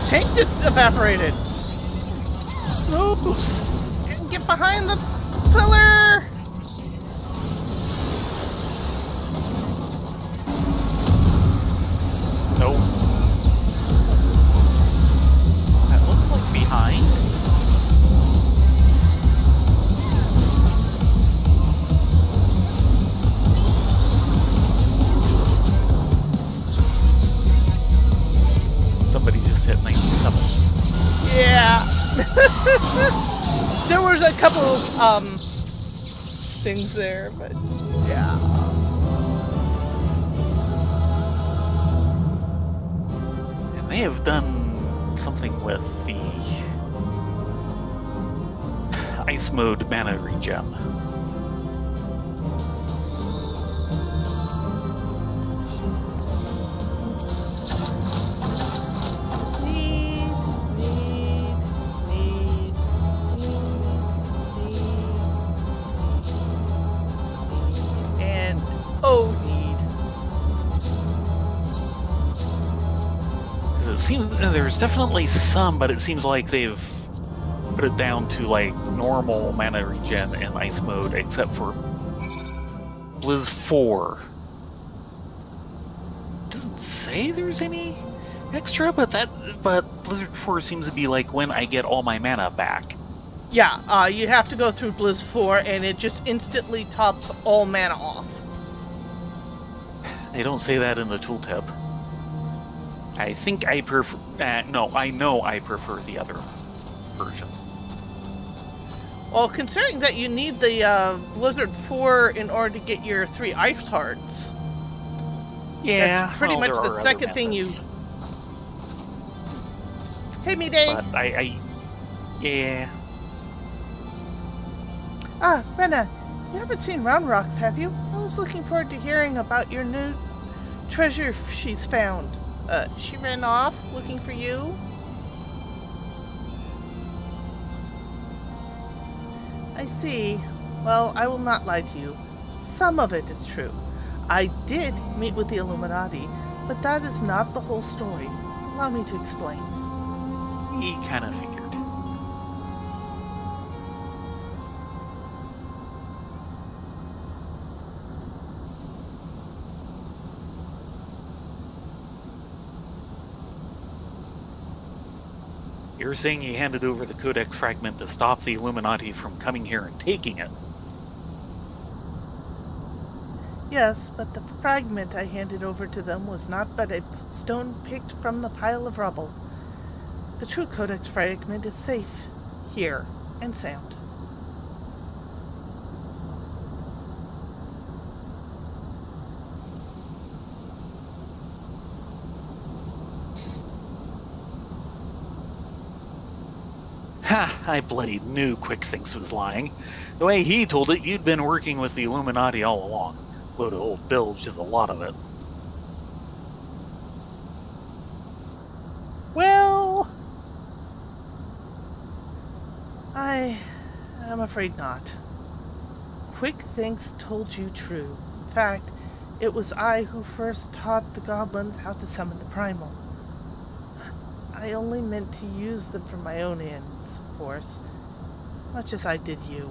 Speaker 1: Tank just evaporated.
Speaker 2: Oops.
Speaker 1: Get behind the pillar.
Speaker 2: Nope. That looks like behind. Somebody just hit 97.
Speaker 1: Yeah. There was a couple things there, but yeah.
Speaker 2: And they have done something with the ice mode mana regen. There's definitely some, but it seems like they've put it down to like normal mana regen in ice mode, except for Blizz 4. Doesn't say there's any extra, but Blizzard 4 seems to be like when I get all my mana back.
Speaker 1: Yeah, you have to go through Blizz 4 and it just instantly tops all mana off.
Speaker 2: They don't say that in the tooltip. I think I prefer... no, I know I prefer the other version.
Speaker 1: Well, considering that you need the Blizzard 4 in order to get your 3 ice hearts.
Speaker 2: Yeah,
Speaker 1: that's pretty much the second thing you... Hey, Me-Day!
Speaker 2: But yeah.
Speaker 1: Ah, Rena, you haven't seen Round Rocks, have you? I was looking forward to hearing about your new treasure she's found. She ran off looking for you? I see. Well, I will not lie to you. Some of it is true. I did meet with the Illuminati, but that is not the whole story. Allow me to explain.
Speaker 2: He kind of figured. You're saying you handed over the Codex fragment to stop the Illuminati from coming here and taking it?
Speaker 1: Yes, but the fragment I handed over to them was not but a stone picked from the pile of rubble. The true Codex fragment is safe here and sound.
Speaker 2: Ha! I bloody knew Quickthinks was lying. The way he told it, you'd been working with the Illuminati all along. Load of old bilge is a lot of it.
Speaker 1: Well, I'm afraid not. Quickthinks told you true. In fact, it was I who first taught the goblins how to summon the primal. I only meant to use them for my own ends, of course, much as I did you.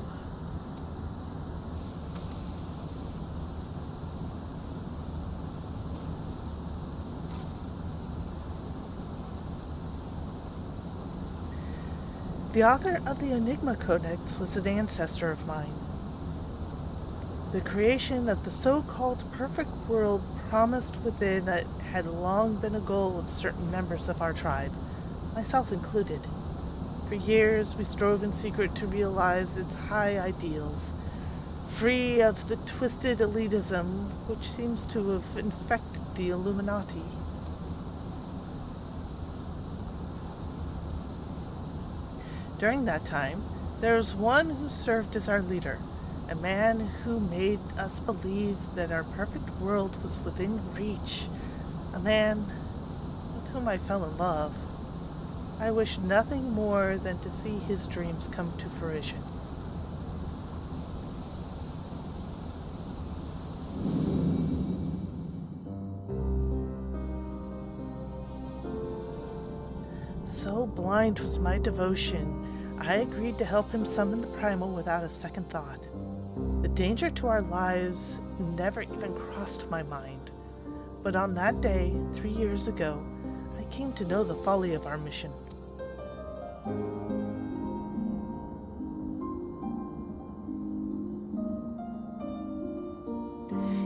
Speaker 1: The author of the Enigma Codex was an ancestor of mine. The creation of the so-called perfect world promised within it had long been a goal of certain members of our tribe, myself included. For years we strove in secret to realize its high ideals, free of the twisted elitism which seems to have infected the Illuminati. During that time, there was one who served as our leader, a man who made us believe that our perfect world was within reach, a man with whom I fell in love. I wish nothing more than to see his dreams come to fruition. So blind was my devotion, I agreed to help him summon the primal without a second thought. The danger to our lives never even crossed my mind. But on that day, 3 years ago, I came to know the folly of our mission.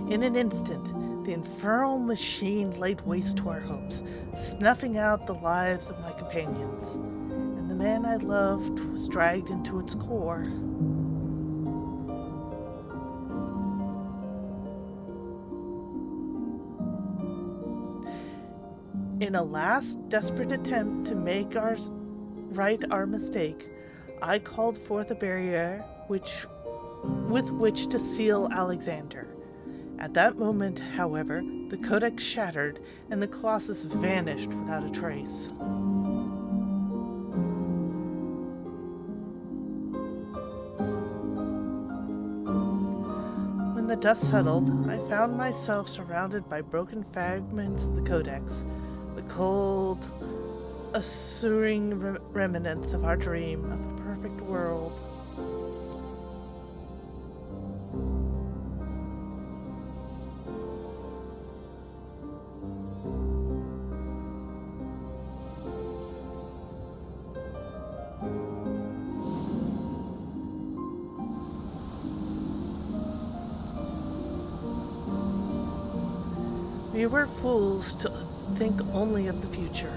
Speaker 1: In an instant, the infernal machine laid waste to our hopes, snuffing out the lives of my companions, and the man I loved was dragged into its core. In a last desperate attempt to make right our mistake, I called forth a barrier with which to seal Alexander. At that moment, however, the codex shattered and the Colossus vanished without a trace. When the dust settled, I found myself surrounded by broken fragments of the codex, the cold, assuring remnants of our dream of a perfect world. We were fools to think only of the future.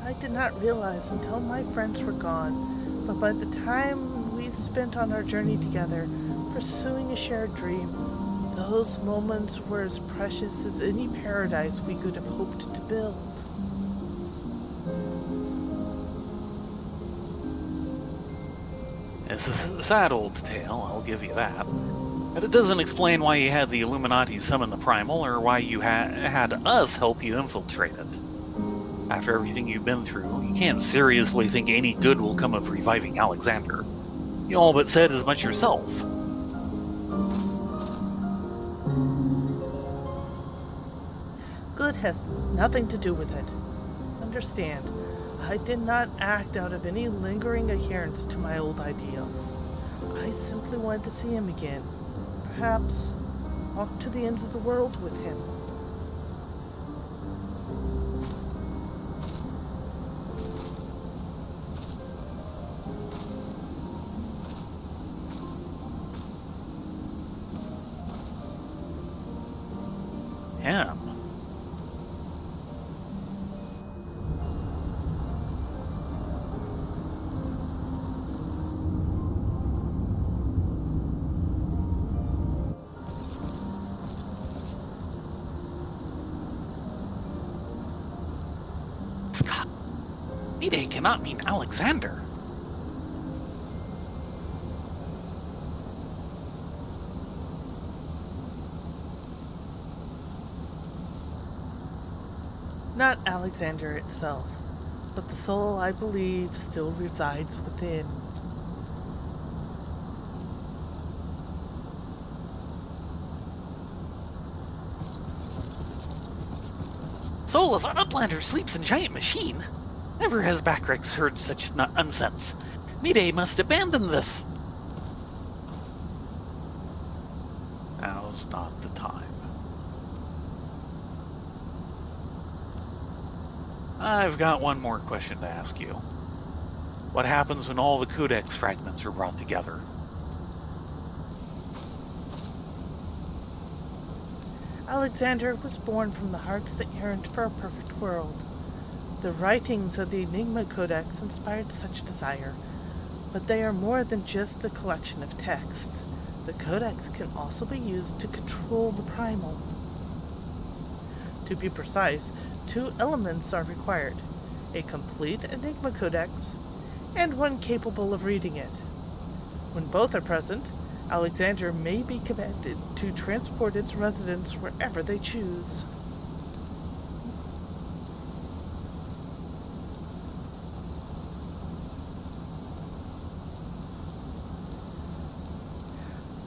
Speaker 1: I did not realize until my friends were gone, but by the time we spent on our journey together, pursuing a shared dream, those moments were as precious as any paradise we could have hoped to build.
Speaker 2: This is a sad old tale, I'll give you that. But it doesn't explain why you had the Illuminati summon the Primal, or why you had us help you infiltrate it. After everything you've been through, you can't seriously think any good will come of reviving Alexander. You all but said as much yourself.
Speaker 1: Good has nothing to do with it. Understand, I did not act out of any lingering adherence to my old ideals. I simply wanted to see him again. Perhaps walk to the ends of the world with him.
Speaker 2: him. Scott, Mayday cannot mean Alexander.
Speaker 1: Not Alexander itself, but the soul I believe still resides within.
Speaker 2: Soul of an Outlander sleeps in giant machine. Never has Backrix heard such nonsense. Mayday must abandon this. Now's not the time. I've got one more question to ask you. What happens when all the Codex fragments are brought together?
Speaker 1: Alexander was born from the hearts that yearned for a perfect world. The writings of the Enigma Codex inspired such desire, but they are more than just a collection of texts. The Codex can also be used to control the primal. To be precise, 2 elements are required: a complete Enigma Codex and one capable of reading it. When both are present, Alexander may be commanded to transport its residents wherever they choose.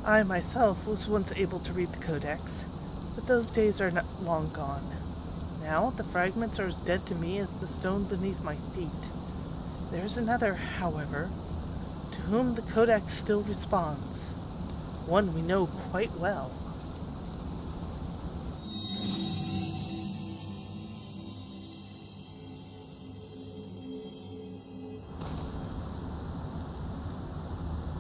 Speaker 1: I myself was once able to read the Codex, but those days are not long gone. Now the fragments are as dead to me as the stone beneath my feet. There is another, however, to whom the Codex still responds. One we know quite well.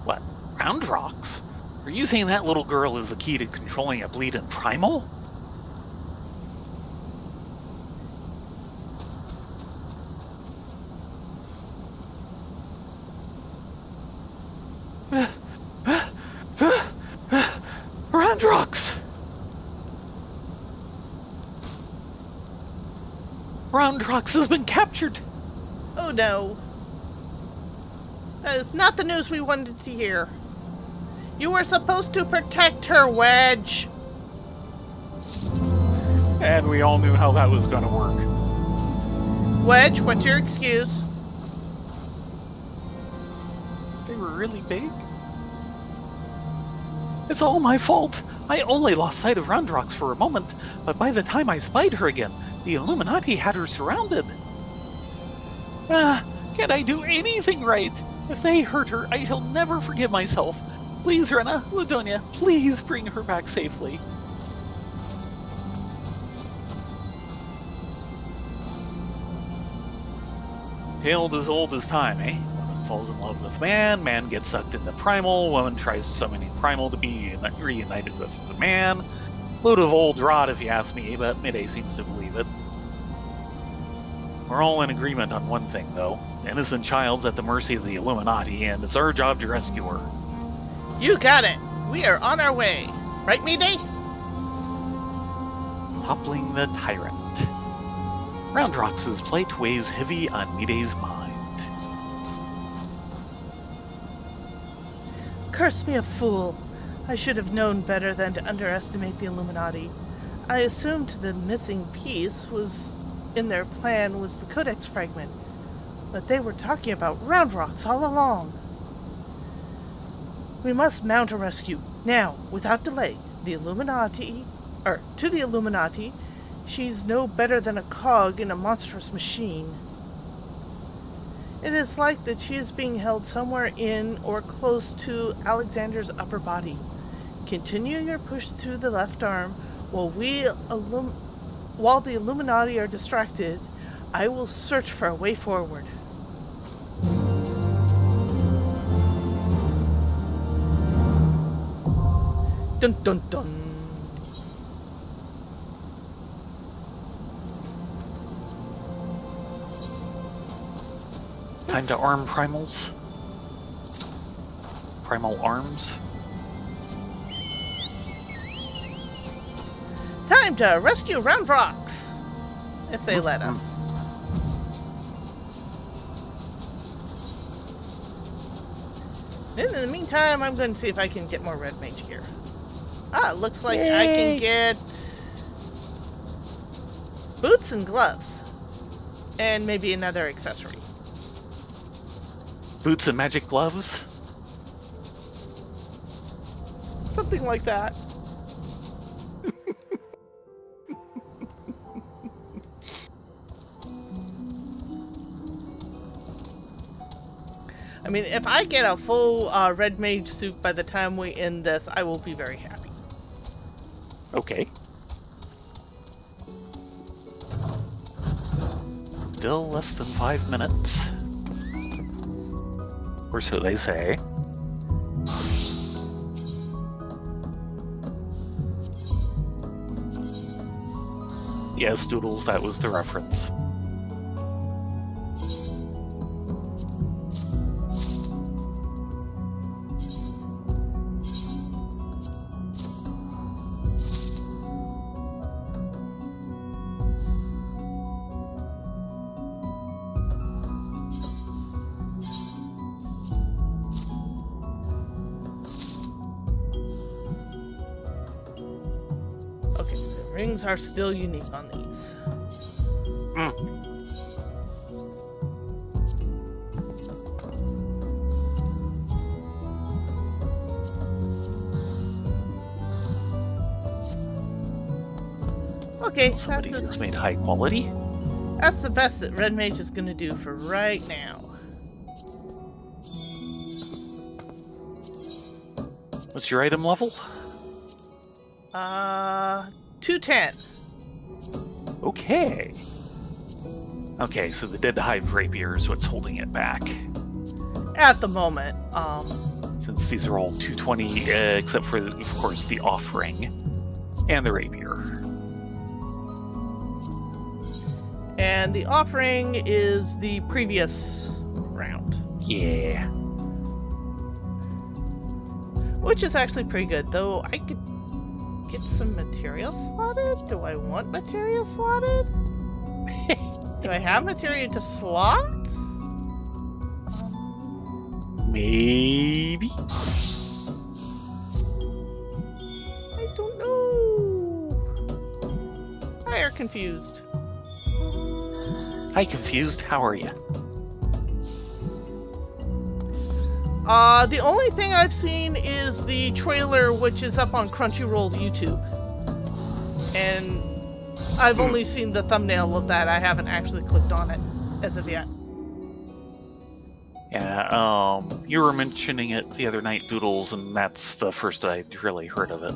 Speaker 2: What? Round rocks? Are you saying that little girl is the key to controlling a bleeding primal? Roundrox! Roundrox has been captured!
Speaker 1: Oh no. That is not the news we wanted to hear. You were supposed to protect her, Wedge!
Speaker 2: And we all knew how that was gonna work.
Speaker 1: Wedge, what's your excuse?
Speaker 2: They were really big? It's all my fault. I only lost sight of Roundrox for a moment, but by the time I spied her again, the Illuminati had her surrounded. Can't I do anything right? If they hurt her, I shall never forgive myself. Please, Rena, Ladonia, please bring her back safely. Tale as old as time, eh? Woman falls in love with man, man gets sucked into primal, woman tries summoning primal to be reunited with the man. Load of old rot if you ask me, but Mayday seems to believe it. We're all in agreement on one thing, though. The innocent child's at the mercy of the Illuminati, and it's our job to rescue her.
Speaker 1: You got it. We are on our way. Right, Mayday?
Speaker 2: Toppling the Tyrant. Roundrox's plight weighs heavy on Mayday's mind.
Speaker 1: Curse me a fool. I should have known better than to underestimate the Illuminati. I assumed the missing piece was in their plan was the Codex fragment, but they were talking about Roundrox all along. We must mount a rescue, now, without delay. To the Illuminati, she's no better than a cog in a monstrous machine. It is like that she is being held somewhere in or close to Alexander's upper body. Continue your push through the left arm while the Illuminati are distracted. I will search for a way forward. Dun dun dun.
Speaker 2: Time to arm primals. Primal arms.
Speaker 1: Time to rescue Round Rocks, if they let us. In the meantime, I'm going to see if I can get more red mage gear. Ah, it looks like I can get boots and gloves. And maybe another accessory.
Speaker 2: Boots and magic gloves?
Speaker 1: Something like that. I mean, if I get a full red mage suit by the time we end this, I will be very happy.
Speaker 2: Okay. Still less than 5 minutes. Or so they say. Yes, Doodles, that was the reference.
Speaker 1: Okay, the rings are still unique on these. Okay,
Speaker 2: Somebody just made high quality.
Speaker 1: That's the best that red mage is going to do for right now.
Speaker 2: What's your item level?
Speaker 1: 210.
Speaker 2: Okay. Okay, so the Dead Hive Rapier is what's holding it back.
Speaker 1: At the moment,
Speaker 2: Since these are all 220, except for, of course, the Offering and the Rapier.
Speaker 1: and the Offering is the previous round.
Speaker 2: Yeah.
Speaker 1: Which is actually pretty good, though I could get some material slotted? Do I want material slotted? Do I have material to slot?
Speaker 2: Maybe?
Speaker 1: I don't know. I are confused.
Speaker 2: Hi, Confused. How are you?
Speaker 1: The only thing I've seen is the trailer, which is up on Crunchyroll YouTube. And I've only seen the thumbnail of that. I haven't actually clicked on it as of yet.
Speaker 2: Yeah, you were mentioning it the other night, Doodles, and that's the first I'd really heard of it.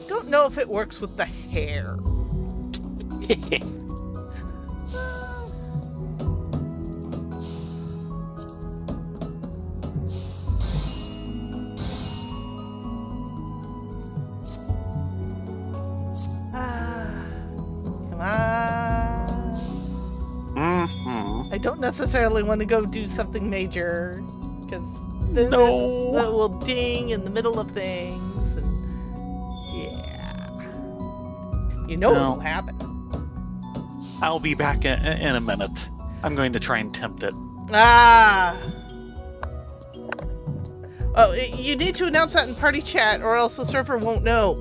Speaker 1: Don't know if it works with the hair. Come on.
Speaker 2: Mm-hmm.
Speaker 1: I don't necessarily want to go do something major, because then it
Speaker 2: No.
Speaker 1: will ding in the middle of things. And yeah. You know
Speaker 2: No.
Speaker 1: what'll happen.
Speaker 2: I'll be back in a minute. I'm going to try and tempt it.
Speaker 1: Ah. Oh, you need to announce that in party chat, or else the server won't know.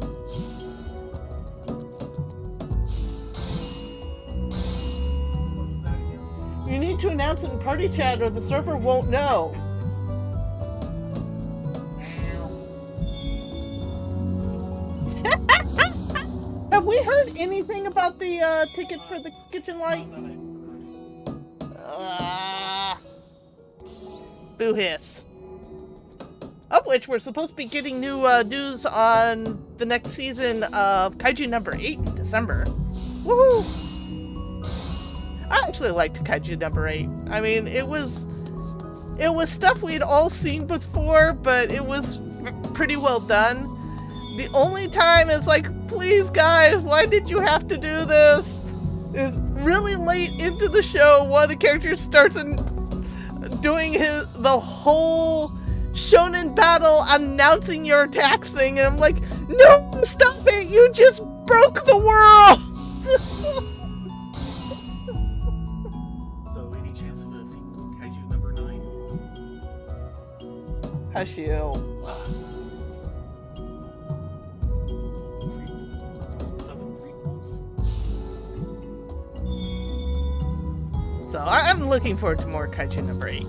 Speaker 1: You need to announce it in party chat, or the server won't know. Have we heard anything about the ticket for the kitchen light? Boo hiss. Of which we're supposed to be getting new news on the next season of Kaiju number 8 in December. Woohoo! I actually liked Kaiju number 8. I mean, it was stuff we'd all seen before, but it was pretty well done. The only time is like, please guys, why did you have to do this? Is really late into the show, one of the characters starts doing the whole shonen battle announcing your attacks thing, and I'm like, no, stop it, you just broke the world!
Speaker 3: So, any chance of a sequel to Kaiju number 9?
Speaker 1: Hush you.
Speaker 3: Seven prequels?
Speaker 1: So I'm looking forward to more Kaiju number 8.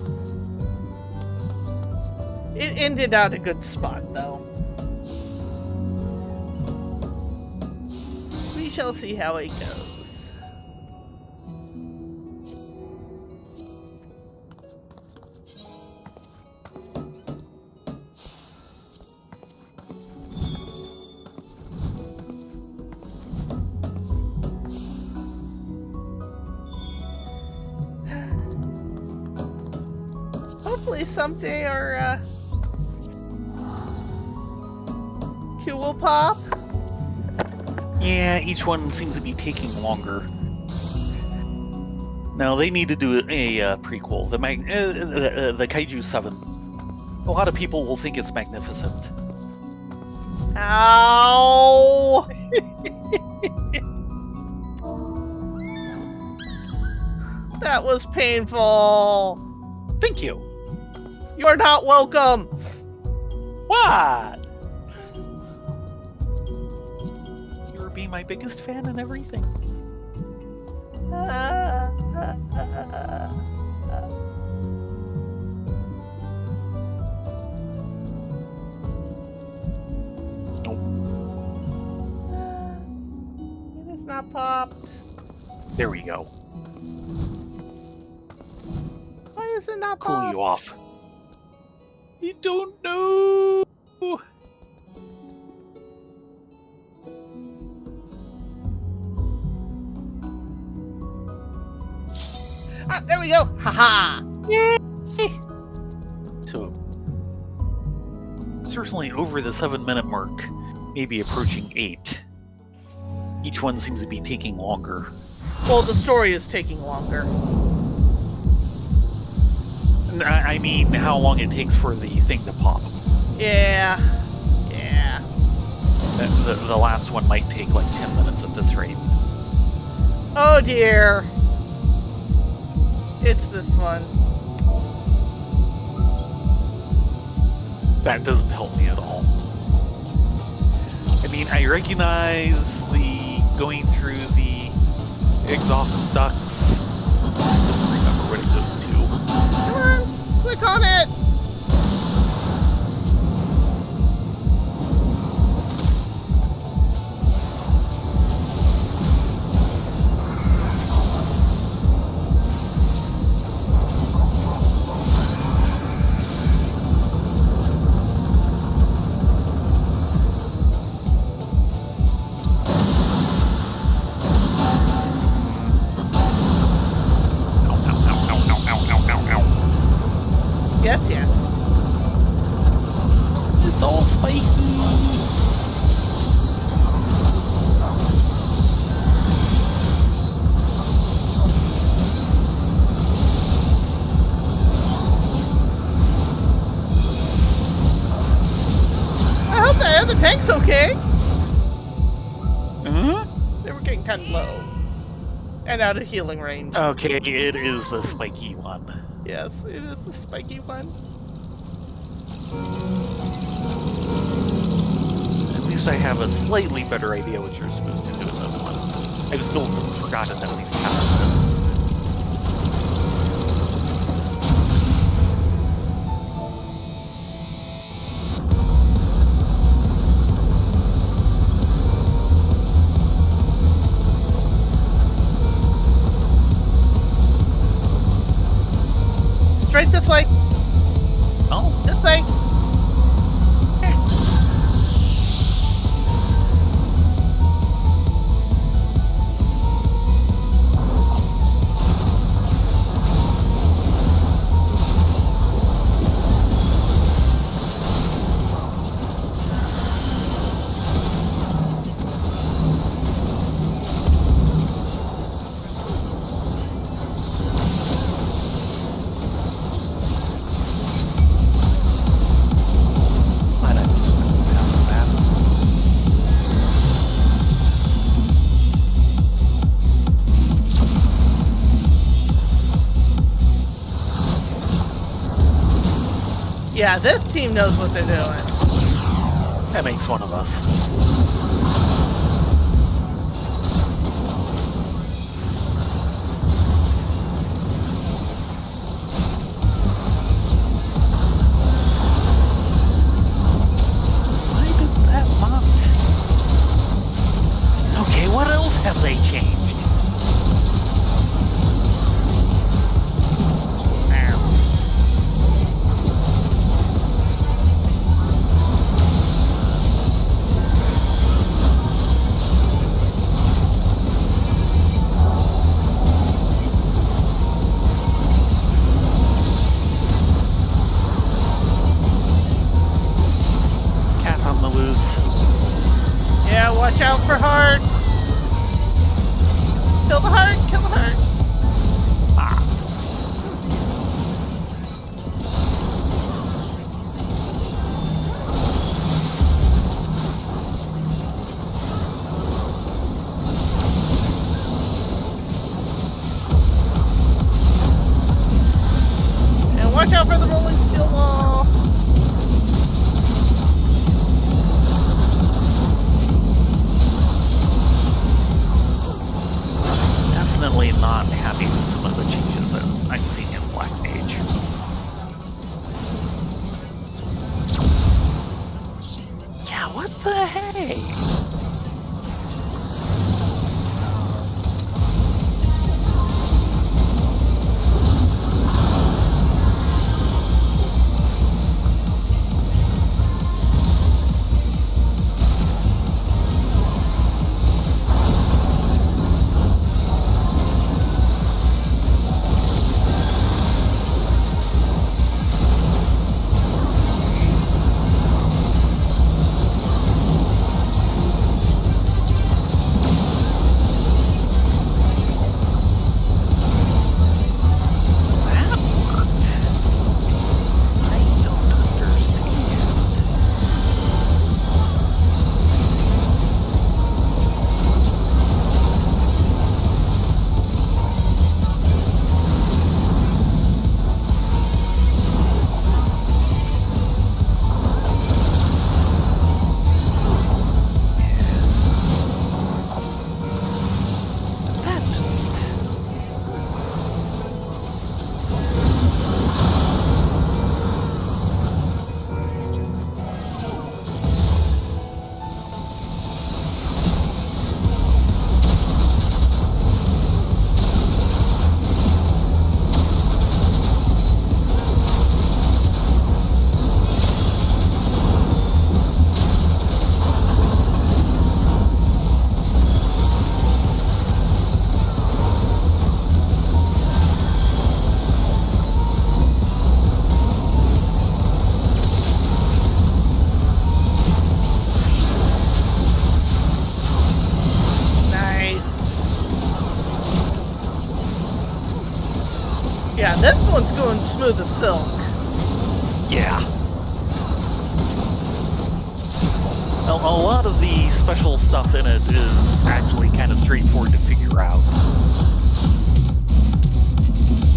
Speaker 1: It ended out a good spot, though. We shall see how it goes. Hopefully someday our Q will pop.
Speaker 2: Yeah, each one seems to be taking longer. No, they need to do a prequel. The Kaiju 7. A lot of people will think it's magnificent.
Speaker 1: Ow! That was painful.
Speaker 2: Thank you.
Speaker 1: You're not welcome.
Speaker 2: What? You were being my biggest fan and everything. Nope.
Speaker 1: It is not popped.
Speaker 2: There we go.
Speaker 1: Why is it not
Speaker 2: Cool
Speaker 1: popped?
Speaker 2: you off. You don't know.
Speaker 1: Ah, there we go. Haha.
Speaker 2: Yay! So, certainly over the 7-minute mark, maybe approaching 8. Each one seems to be taking longer.
Speaker 1: Well, the story is taking longer.
Speaker 2: I mean, how long it takes for the thing to pop.
Speaker 1: Yeah. Yeah.
Speaker 2: The last one might take like 10 minutes at this rate.
Speaker 1: Oh dear. It's this one.
Speaker 2: That doesn't help me at all. I mean, I recognize the going through the exhaust ducts. I don't remember what it goes to.
Speaker 1: Come on, click on it. Yes, yes.
Speaker 2: It's all spiky.
Speaker 1: I hope the other tank's okay.
Speaker 2: Huh?
Speaker 1: They were getting kind of low. And out of healing range.
Speaker 2: Okay, it is the spiky one.
Speaker 1: Yes, it is the spiky one.
Speaker 2: At least I have a slightly better idea what you're supposed to do with this one. I've still forgotten at least half of it.
Speaker 1: Straight this way.
Speaker 2: Oh,
Speaker 1: This way. Yeah, this team knows what they're doing.
Speaker 2: That makes one of us. Why did that not? Okay, what else have they changed? Cat on the loose.
Speaker 1: Yeah, watch out for hearts. Kill the heart, kill the heart.
Speaker 2: Ah.
Speaker 1: And watch out for the rolling steel wall.
Speaker 2: Definitely not happy with some of the changes that I'm seeing in Black Mage. Yeah, what the hey? That worked. I don't understand. That's neat.
Speaker 1: Nice. Yeah, this one's going smooth as silk.
Speaker 2: Yeah. A lot of the special stuff in it is actually kind of straightforward to figure out.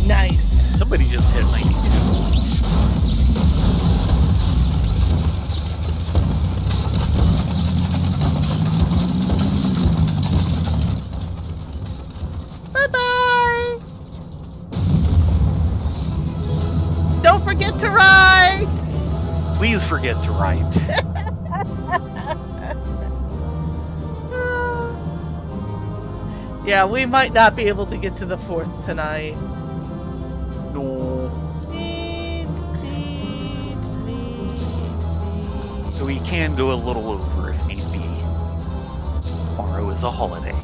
Speaker 1: Nice.
Speaker 2: Somebody just hit 92.
Speaker 1: Bye-bye. Don't forget to write.
Speaker 2: Please forget to write.
Speaker 1: Yeah, we might not be able to get to the 4th tonight.
Speaker 2: No. So we can go a little over if need be. Tomorrow is a holiday.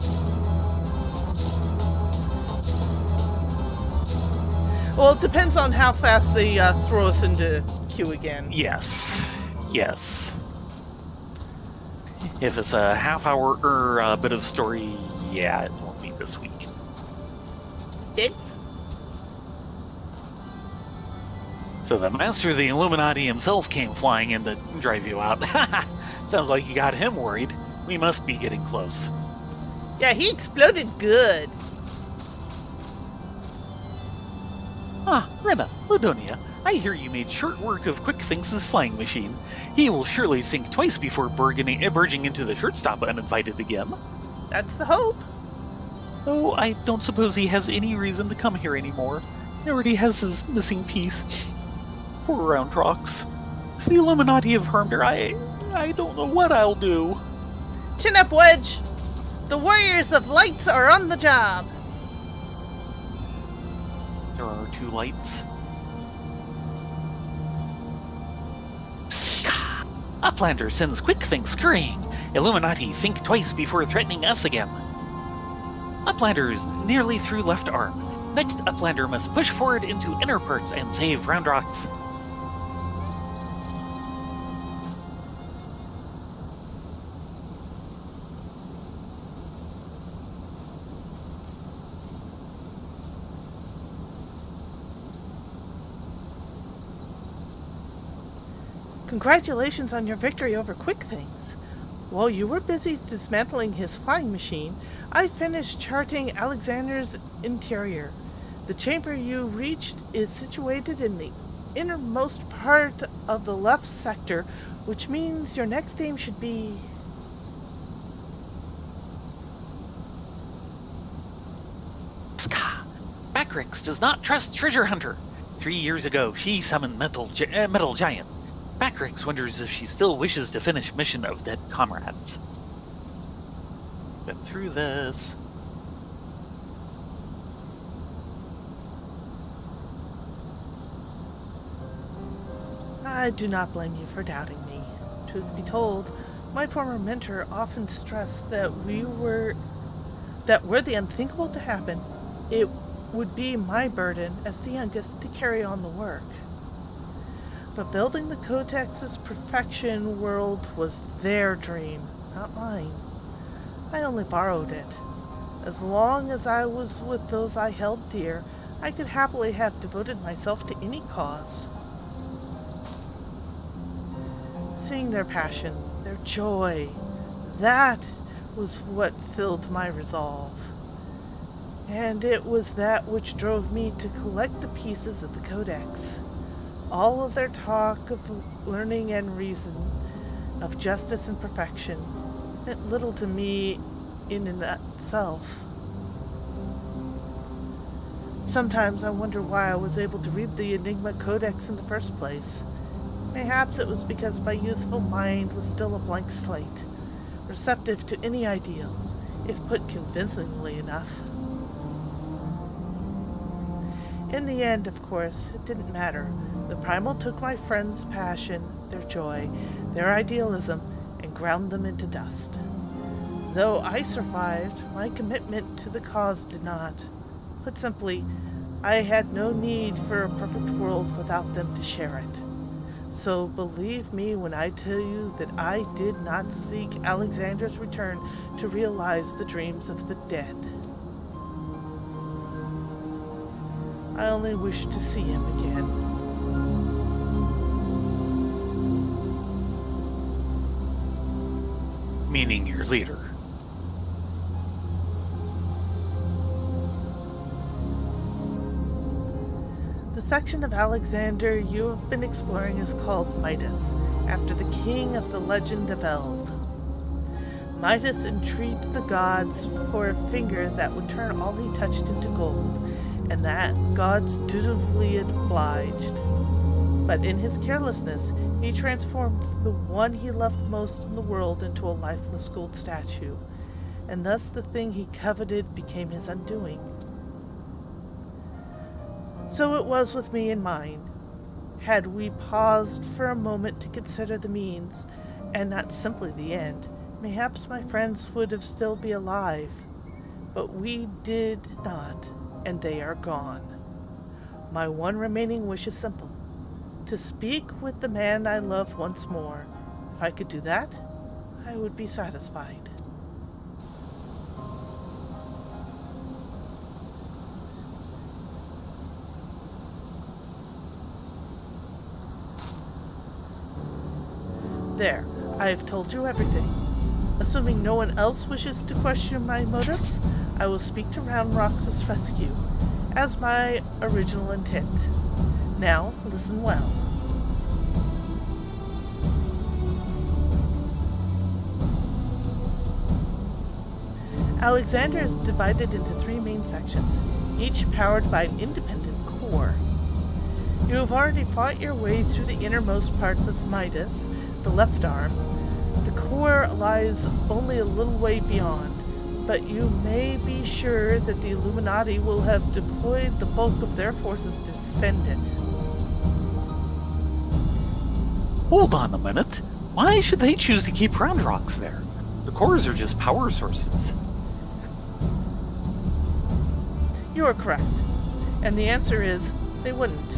Speaker 1: Well, it depends on how fast they throw us into queue again.
Speaker 2: Yes. Yes. If it's a half hour or a bit of story, yeah, it won't be this week.
Speaker 1: It's
Speaker 2: So the Master of the Illuminati himself came flying in to drive you out. Sounds like you got him worried. We must be getting close.
Speaker 1: yeah, he exploded good.
Speaker 2: Ah, Rena, Ladonia, I hear you made short work of Quick Thinks' flying machine. He will surely think twice before barging into the shortstop uninvited again.
Speaker 1: That's the hope.
Speaker 2: Though I don't suppose he has any reason to come here anymore. He already has his missing piece. Poor Round Rocks. If the Illuminati have harmed her, I don't know what I'll do.
Speaker 1: Chin up, Wedge. The Warriors of Lights are on the job.
Speaker 2: There are 2 lights. Psst. Uplander sends Quick Think scurrying. Illuminati think twice before threatening us again. Uplander is nearly through left arm. Next, Uplander must push forward into inner parts and save Round Rocks.
Speaker 1: Congratulations on your victory over Quick Things. While you were busy dismantling his flying machine, I finished charting Alexander's interior. The chamber you reached is situated in the innermost part of the left sector, which means your next aim should be...
Speaker 2: Ska. Backrix does not trust Treasure Hunter. 3 years ago, she summoned Metal Giant. Backrix wonders if she still wishes to finish mission of dead comrades. Been through this.
Speaker 1: I do not blame you for doubting me. Truth be told, my former mentor often stressed that were the unthinkable to happen, it would be my burden as the youngest to carry on the work. But building the Codex's perfection world was their dream, not mine. I only borrowed it. As long as I was with those I held dear, I could happily have devoted myself to any cause. Seeing their passion, their joy, that was what filled my resolve. And it was that which drove me to collect the pieces of the Codex. All of their talk of learning and reason, of justice and perfection, meant little to me in and itself. Sometimes I wonder why I was able to read the Enigma Codex in the first place. Perhaps it was because my youthful mind was still a blank slate, receptive to any ideal, if put convincingly enough. In the end, of course, it didn't matter. The Primal took my friends' passion, their joy, their idealism, and ground them into dust. Though I survived, my commitment to the cause did not. Put simply, I had no need for a perfect world without them to share it. So believe me when I tell you that I did not seek Alexander's return to realize the dreams of the dead. I only wish to see him again.
Speaker 2: Meaning your leader.
Speaker 1: The section of Alexander you have been exploring is called Midas, after the king of the legend of Eld. Midas entreated the gods for a finger that would turn all he touched into gold, and that gods dutifully obliged. But in his carelessness, he transformed the one he loved most in the world into a lifeless gold statue, and thus the thing he coveted became his undoing. So it was with me in mind. Had we paused for a moment to consider the means, and not simply the end, mayhaps my friends would have still be alive. But we did not, and they are gone. My one remaining wish is simple: to speak with the man I love once more. If I could do that, I would be satisfied. There, I have told you everything. Assuming no one else wishes to question my motives, I will speak to Round Rock's rescue, as my original intent. Now, listen well. Alexander is divided into 3 main sections, each powered by an independent core. You have already fought your way through the innermost parts of Midas, the left arm. The core lies only a little way beyond, but you may be sure that the Illuminati will have deployed the bulk of their forces to defend it.
Speaker 2: Hold on a minute. Why should they choose to keep round rocks there? The cores are just power sources.
Speaker 1: You are correct, and the answer is they wouldn't.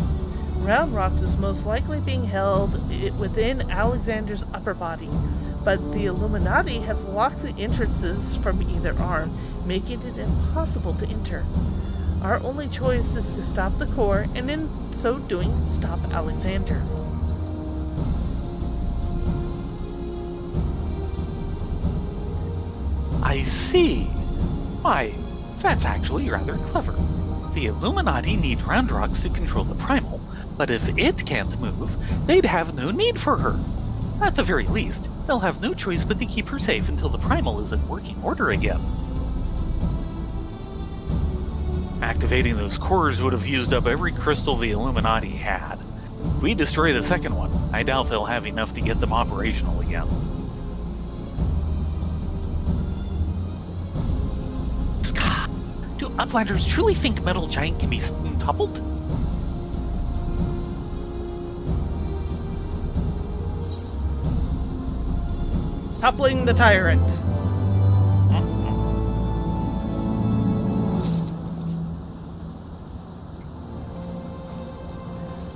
Speaker 1: Round Rocks is most likely being held within Alexander's upper body, but the Illuminati have locked the entrances from either arm, making it impossible to enter. Our only choice is to stop the core, and in so doing, stop Alexander.
Speaker 2: I see. Why, that's actually rather clever. The Illuminati need round rocks to control the primal, but if it can't move, they'd have no need for her. At the very least, they'll have no choice but to keep her safe until the primal is in working order again. Activating those cores would have used up every crystal the Illuminati had. If we destroy the second one, I doubt they'll have enough to get them operational again. Do Uplanders truly think Metal Giant can be toppled?
Speaker 1: Toppling the tyrant.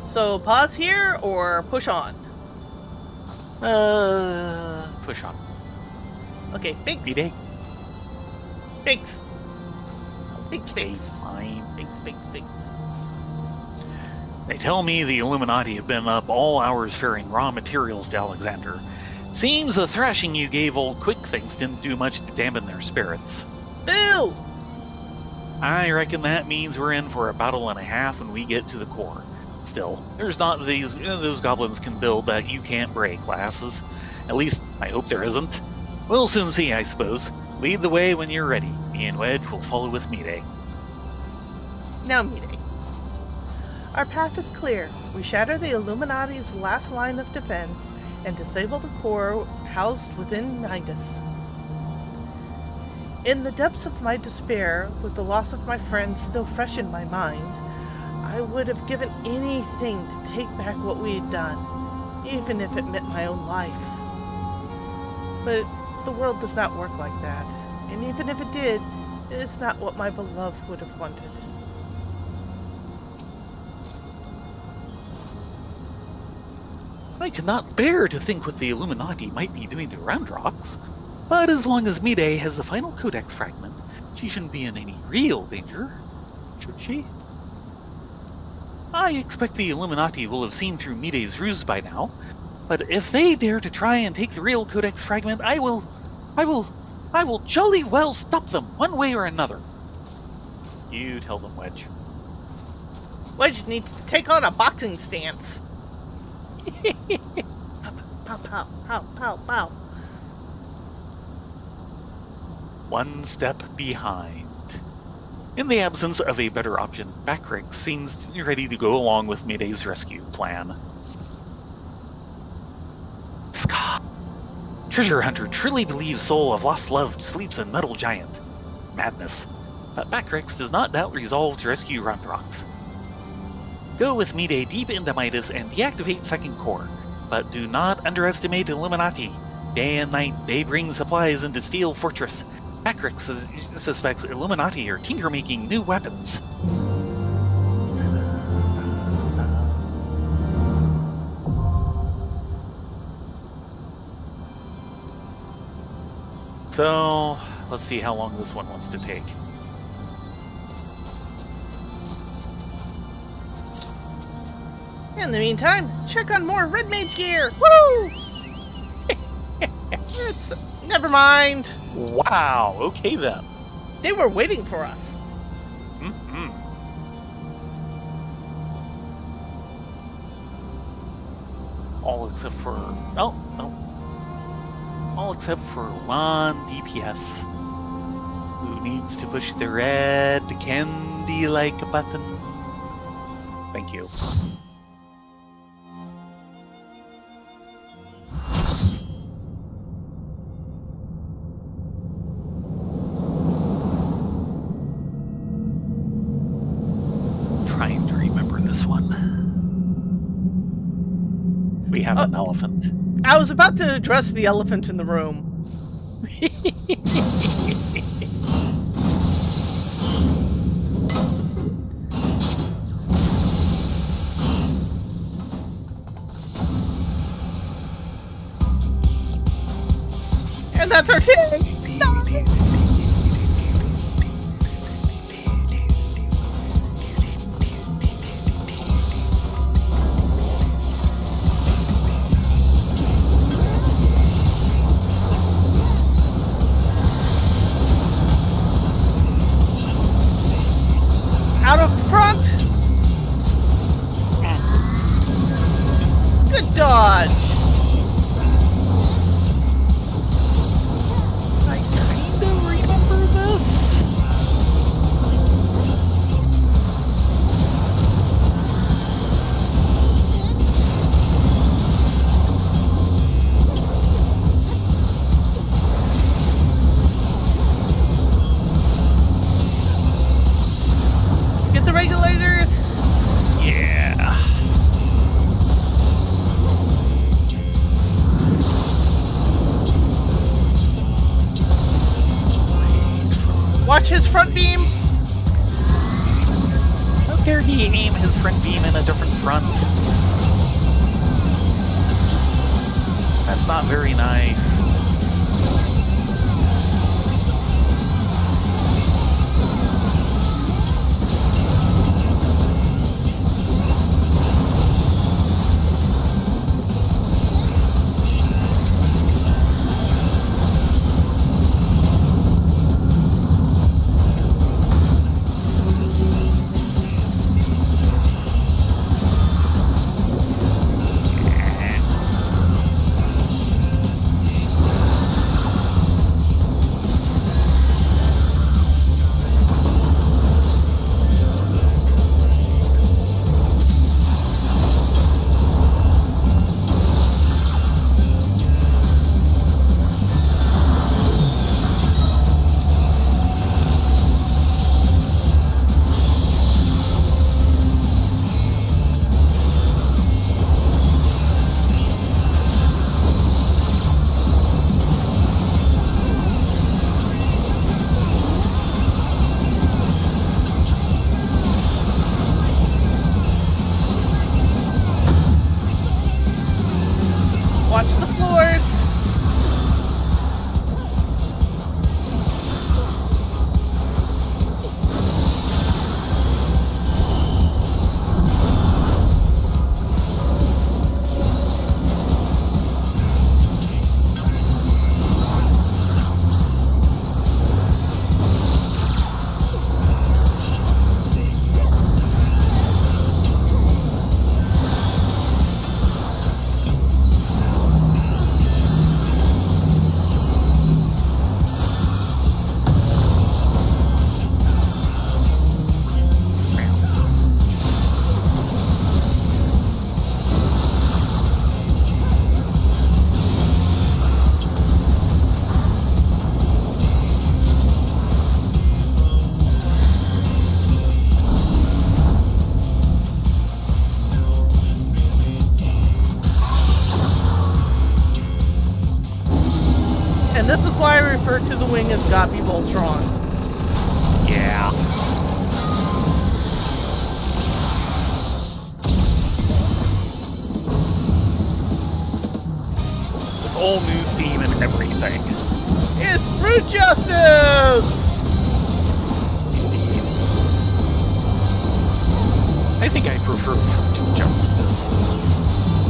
Speaker 1: So pause here or push on?
Speaker 2: Push on.
Speaker 1: Okay, Binks.
Speaker 2: B-Day?
Speaker 1: Binks. Binks,
Speaker 2: Okay,
Speaker 1: Binks.
Speaker 2: fine.
Speaker 1: Binks, Binks, Binks.
Speaker 2: They tell me the Illuminati have been up all hours ferrying raw materials to Alexander. Seems the thrashing you gave old Quick Things didn't do much to dampen their spirits.
Speaker 1: Boo!
Speaker 2: I reckon that means we're in for a battle and a half when we get to the core. Still, there's not those goblins can build that you can't break, lasses. At least, I hope there isn't. We'll soon see, I suppose. Lead the way when you're ready. Me and Wedge will follow with Mide.
Speaker 1: Now, Mide. Our path is clear. We shatter the Illuminati's last line of defense and disable the core housed within Midas. In the depths of my despair, with the loss of my friend still fresh in my mind, I would have given anything to take back what we had done, even if it meant my own life. But the world does not work like that, and even if it did, it is not what my beloved would have wanted.
Speaker 2: I cannot bear to think what the Illuminati might be doing to Round Rocks, but as long as Mide has the final codex fragment, she shouldn't be in any real danger, should she? I expect the Illuminati will have seen through Mide's ruse by now, but if they dare to try and take the real codex fragment, I will jolly well stop them one way or another. You tell them, Wedge.
Speaker 1: Wedge needs to take on a boxing stance. Pow, pow, pow, pow, pow.
Speaker 2: One step behind. In the absence of a better option, Backrix seems ready to go along with Mide's rescue plan. Ska. Treasure Hunter truly believes soul of lost love sleeps in Metal Giant. Madness. But Backrix does not doubt resolve to rescue Round Rocks. Go with Mide deep into Midas and deactivate second core, but do not underestimate Illuminati. Day and night, they bring supplies into Steel Fortress. Backrix suspects Illuminati are tinker-making new weapons. So, let's see how long this one wants to take.
Speaker 1: In the meantime, check on more Red Mage gear! Woo! Never mind.
Speaker 2: Wow, okay then.
Speaker 1: They were waiting for us.
Speaker 2: All except for... Oh, no. All except for one DPS. Who needs to push the red candy-like button. Thank you. Trying to remember this one. We have an elephant.
Speaker 4: I was about to address the elephant in the room. And that's our team! Out of front! Good dodge!
Speaker 2: I kinda remember this.
Speaker 4: Get the regulators!
Speaker 2: Yeah.
Speaker 4: Watch his front beam!
Speaker 2: How dare he aim his front beam in a different front? That's not very nice.
Speaker 4: Watch the floors! And this is why I refer to the wing as Goppy Voltron.
Speaker 2: Yeah. Whole new theme and everything.
Speaker 4: It's Fruit Justice!
Speaker 2: I think I prefer Fruit Justice.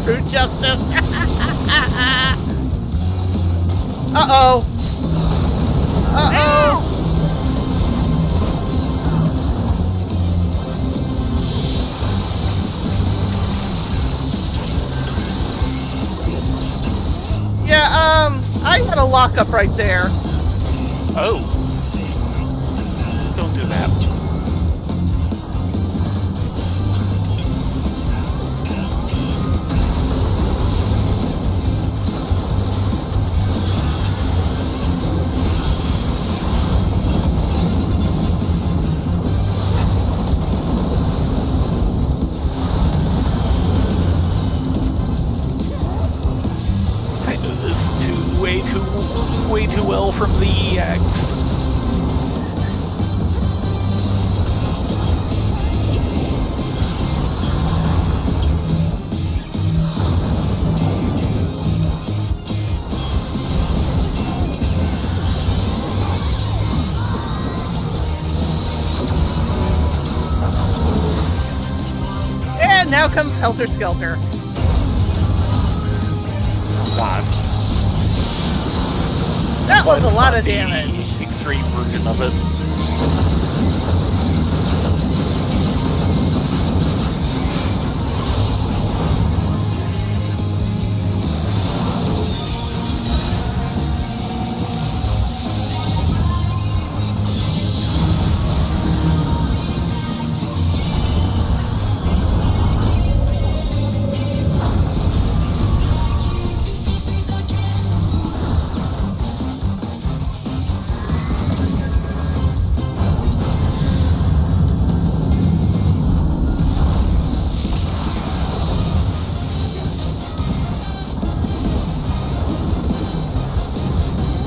Speaker 4: Fruit Justice! Uh-oh! Uh-oh! lockup right there.
Speaker 2: Oh. Don't do that. I do this way too well from the EX.
Speaker 4: And now comes Helter Skelter.
Speaker 2: God.
Speaker 4: That was a
Speaker 2: That's
Speaker 4: lot
Speaker 2: not
Speaker 4: of
Speaker 2: the
Speaker 4: damage.
Speaker 2: Extreme version of it.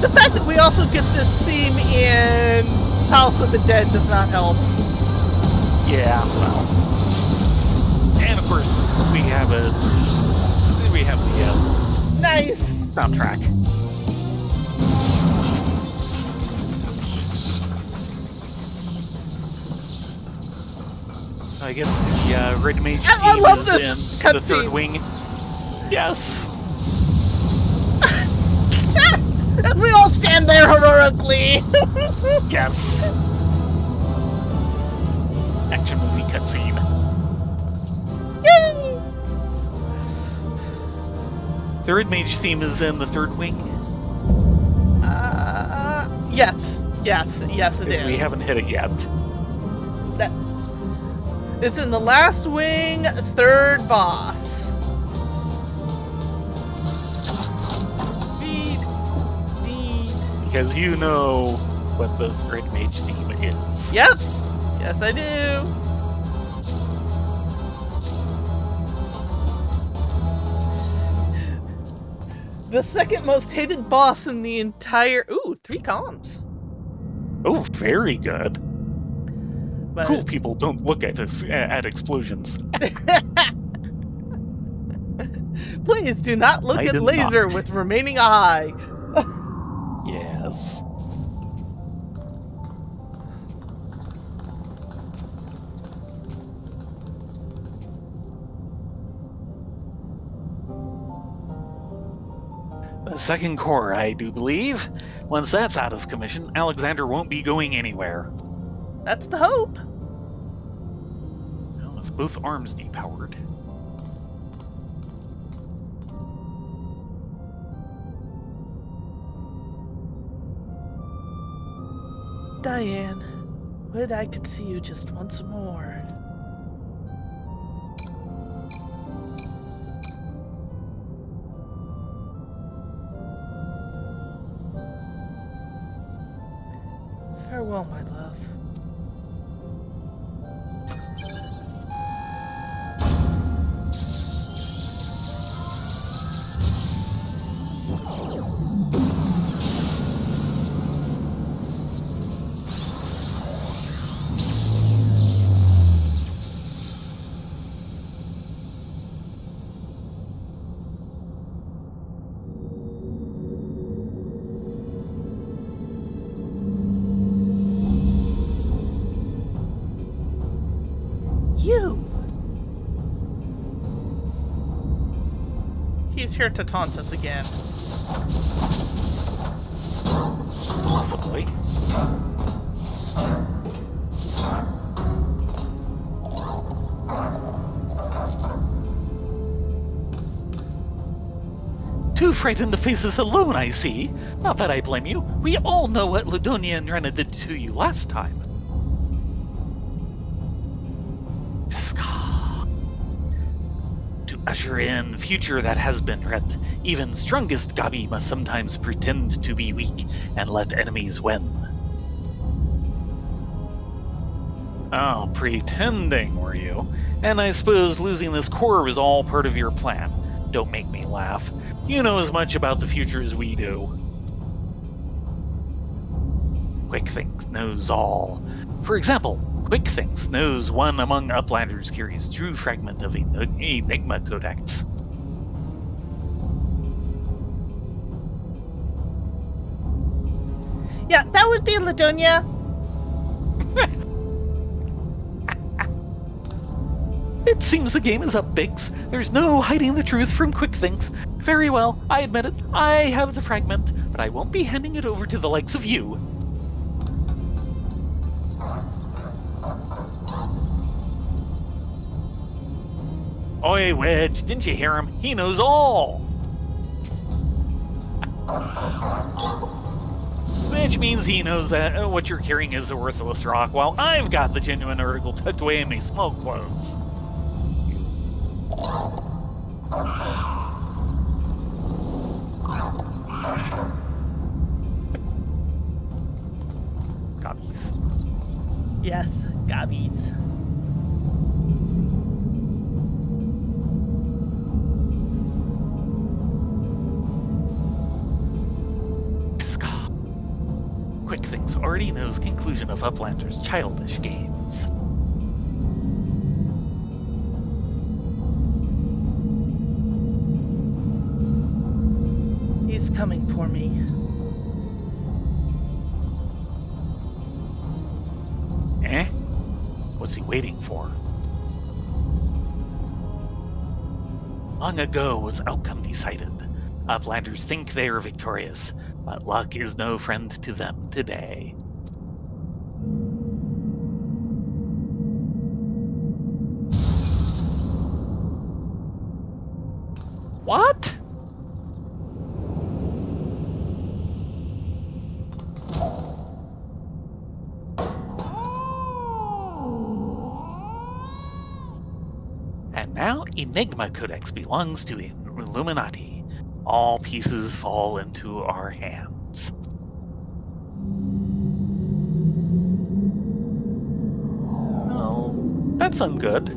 Speaker 4: The fact that we also get this theme in House of the Dead does not help.
Speaker 2: Yeah, well. And of course, we have the
Speaker 4: Nice.
Speaker 2: soundtrack. I guess the Red Mage
Speaker 4: I
Speaker 2: team
Speaker 4: love
Speaker 2: is
Speaker 4: this
Speaker 2: in the third
Speaker 4: cutscene.
Speaker 2: wing. Yes.
Speaker 4: As we all stand there heroically.
Speaker 2: Yes. Action movie cutscene.
Speaker 4: Yay!
Speaker 2: The Red Mage theme is in the third wing.
Speaker 4: Yes. Yes, it is.
Speaker 2: We haven't hit it yet.
Speaker 4: That it's in the last wing, third boss. Speed.
Speaker 2: Because you know what the Red Mage theme is.
Speaker 4: Yes, I do. The second most hated boss in the entire. Ooh, 3 comms.
Speaker 2: Oh, very good.
Speaker 4: But
Speaker 2: Cool people don't look at explosions.
Speaker 4: please do not look
Speaker 2: I
Speaker 4: at
Speaker 2: did
Speaker 4: laser
Speaker 2: not.
Speaker 4: with remaining eye.
Speaker 2: Yes. The second core, I do believe. Once that's out of commission, Alexander won't be going anywhere.
Speaker 4: That's the hope.
Speaker 2: Well, with both arms depowered.
Speaker 1: Diane, would I could see you just once more. Farewell, my love. You!
Speaker 4: He's here to taunt us again.
Speaker 2: Possibly. frightened to face us alone, I see. Not that I blame you. We all know what Ladonia and Rena did to you last time. To usher in future that has been read, even strongest Gabi must sometimes pretend to be weak and let enemies win. Oh, pretending, were you? And I suppose losing this core was all part of your plan. Don't make me laugh. You know as much about the future as we do. Quick Things knows all. For example, Quick Things knows one among Uplanders carries true fragment of Enigma Codex.
Speaker 1: Yeah, that would be Ladonia.
Speaker 2: It seems the game is up, Biggs. There's no hiding the truth from Quick Things. Very well, I admit it. I have the fragment, but I won't be handing it over to the likes of you. Oi, Wedge, didn't you hear him? He knows all! Which means he knows that what you're carrying is a worthless rock, while I've got the genuine article tucked away in my smoke clothes. Gobbies.
Speaker 1: Yes, gobbies.
Speaker 2: Quick Things already knows conclusion of Uplander's childish games.
Speaker 1: He's coming for me.
Speaker 2: Eh? What's he waiting for? Long ago was outcome decided. Uplanders think they are victorious, but luck is no friend to them today. What? And now Enigma Codex belongs to Illuminati. All pieces fall into our hands. Oh, that's ungood.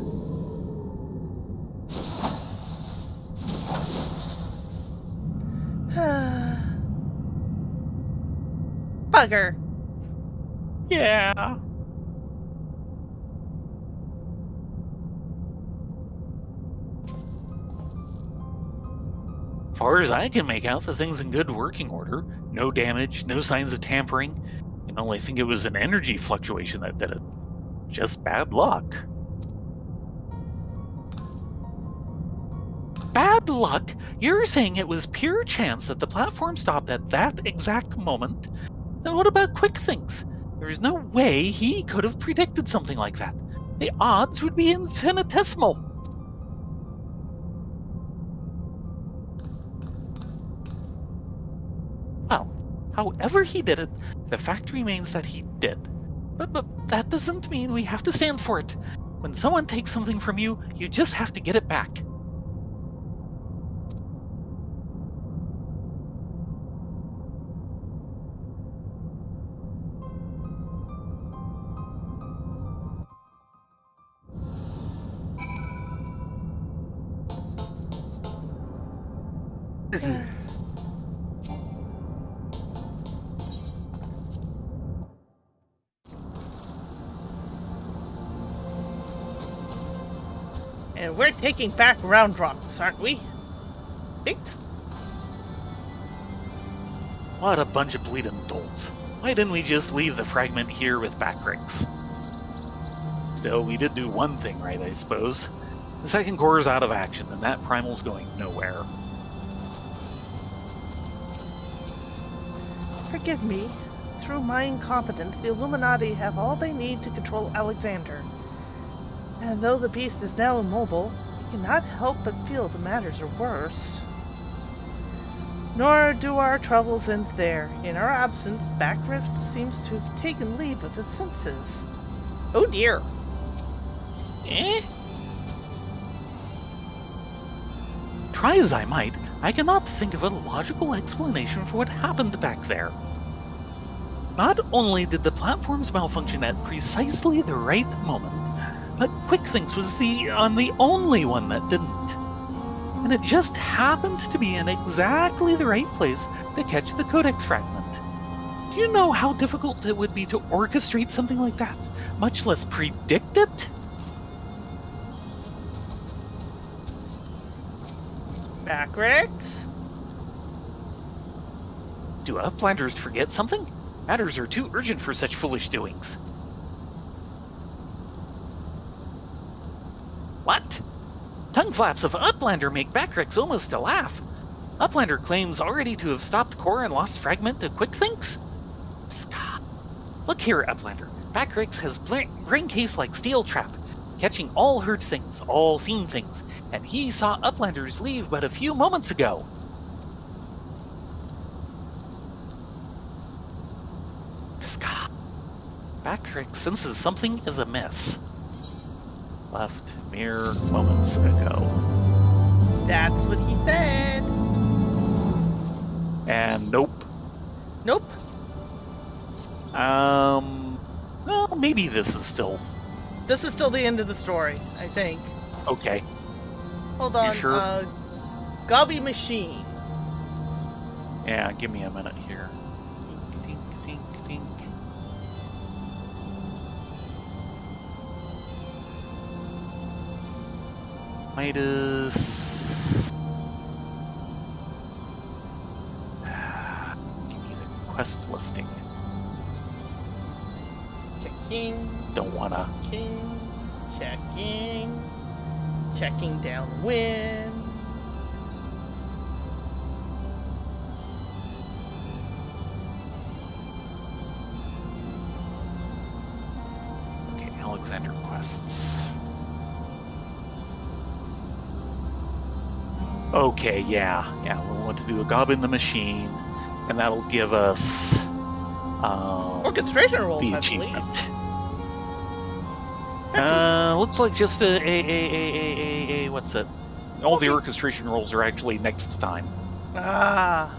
Speaker 1: Bugger.
Speaker 2: Yeah. Far as I can make out, the thing's in good working order. No damage, no signs of tampering. I can only think it was an energy fluctuation that did it. Just bad luck. Bad luck? You're saying it was pure chance that the platform stopped at that exact moment? Then what about Quick Things? There's no way he could have predicted something like that. The odds would be infinitesimal. Well, however he did it, the fact remains that he did. But that doesn't mean we have to stand for it. When someone takes something from you, you just have to get it back.
Speaker 1: And we're taking back Round Rocks, aren't we? Thanks.
Speaker 2: What a bunch of bleeding dolts. Why didn't we just leave the fragment here with backricks? Still, we did do one thing right, I suppose. The second core is out of action, and that primal's going nowhere.
Speaker 1: Forgive me. Through my incompetence, the Illuminati have all they need to control Alexander. And though the beast is now immobile, I cannot help but feel the matters are worse. Nor do our troubles end there. In our absence, Backrift seems to have taken leave of his senses.
Speaker 4: Oh dear.
Speaker 2: Eh? Try as I might, I cannot think of a logical explanation for what happened back there. Not only did the platforms malfunction at precisely the right moment, but QuickThinks was the only one that didn't. And it just happened to be in exactly the right place to catch the codex fragment. Do you know how difficult it would be to orchestrate something like that, much less predict it?
Speaker 4: Backrift?
Speaker 2: Do Uplanders forget something? Matters are too urgent for such foolish doings. What? Tongue flaps of Uplander make Backrix almost a laugh. Uplander claims already to have stopped core and lost fragment to QuickThinks? Ska. Look here, Uplander. Backrix has brain case like steel trap, catching all heard things, all seen things, and he saw Uplanders leave but a few moments ago. Ska. Backrix senses something is amiss. Left mere moments ago.
Speaker 4: That's what he said.
Speaker 2: And nope.
Speaker 4: Nope.
Speaker 2: Well, maybe this is still
Speaker 4: This is still the end of the story, I think.
Speaker 2: okay.
Speaker 4: Hold on.
Speaker 2: You sure?
Speaker 4: Gobby Machine.
Speaker 2: Yeah, give me a minute here. Tink, tink, tink, tink. Midas. Give me the quest listing.
Speaker 4: Checking.
Speaker 2: Don't wanna.
Speaker 4: Checking. Checking downwind.
Speaker 2: Okay, Alexander quests. Okay, yeah, we'll want to do a gob in the machine, and that'll give us
Speaker 4: Orchestration rolls,
Speaker 2: the
Speaker 4: I believe.
Speaker 2: achievement. Looks like just a what's it? All the orchestration rolls are actually next time.
Speaker 4: Ah.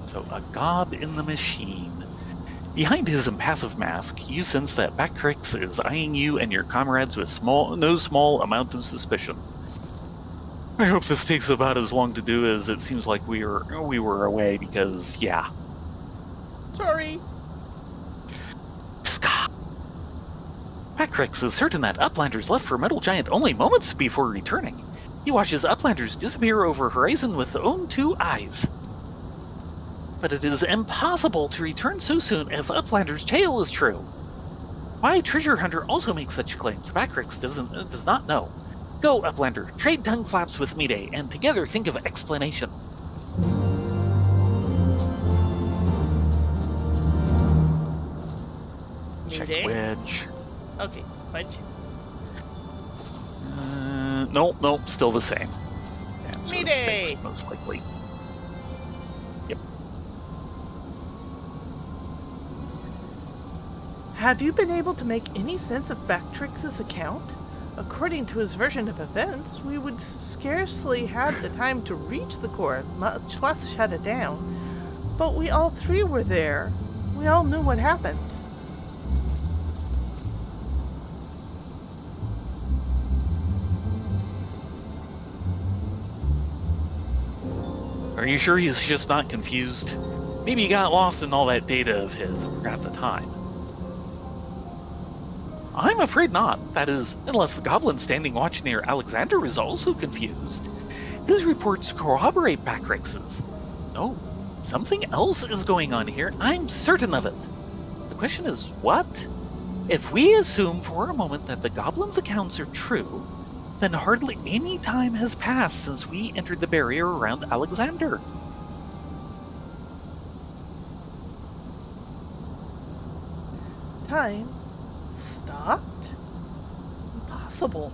Speaker 2: So a gob in the machine. Behind his impassive mask, you sense that Backrix is eyeing you and your comrades with no small amount of suspicion. I hope this takes about as long to do as it seems like we were away, because yeah.
Speaker 4: Sorry.
Speaker 2: Ska. Backrix is certain that Uplanders left for Metal Giant only moments before returning. He watches Uplanders disappear over horizon with own two eyes. But it is impossible to return so soon if Uplander's tale is true. Why Treasure Hunter also makes such claims, Backrix does not know. Go, Uplander, trade tongue flaps with Mide, and together think of explanation. Check
Speaker 4: Mide?
Speaker 2: wedge.
Speaker 4: Okay, wedge.
Speaker 2: Nope, still the same. And so
Speaker 4: Mide!
Speaker 2: it's most likely. Yep.
Speaker 1: Have you been able to make any sense of Backrix's account? According to his version of events, we would scarcely have the time to reach the core, much less shut it down. But we all three were there. We all knew what happened.
Speaker 2: Are you sure he's just not confused? Maybe he got lost in all that data of his and forgot the time. I'm afraid not. That is, unless the goblin standing watch near Alexander is also confused. His reports corroborate Backrix's. No, something else is going on here. I'm certain of it. The question is, what? If we assume for a moment that the goblin's accounts are true, then hardly any time has passed since we entered the barrier around Alexander.
Speaker 1: Time stopped? Impossible.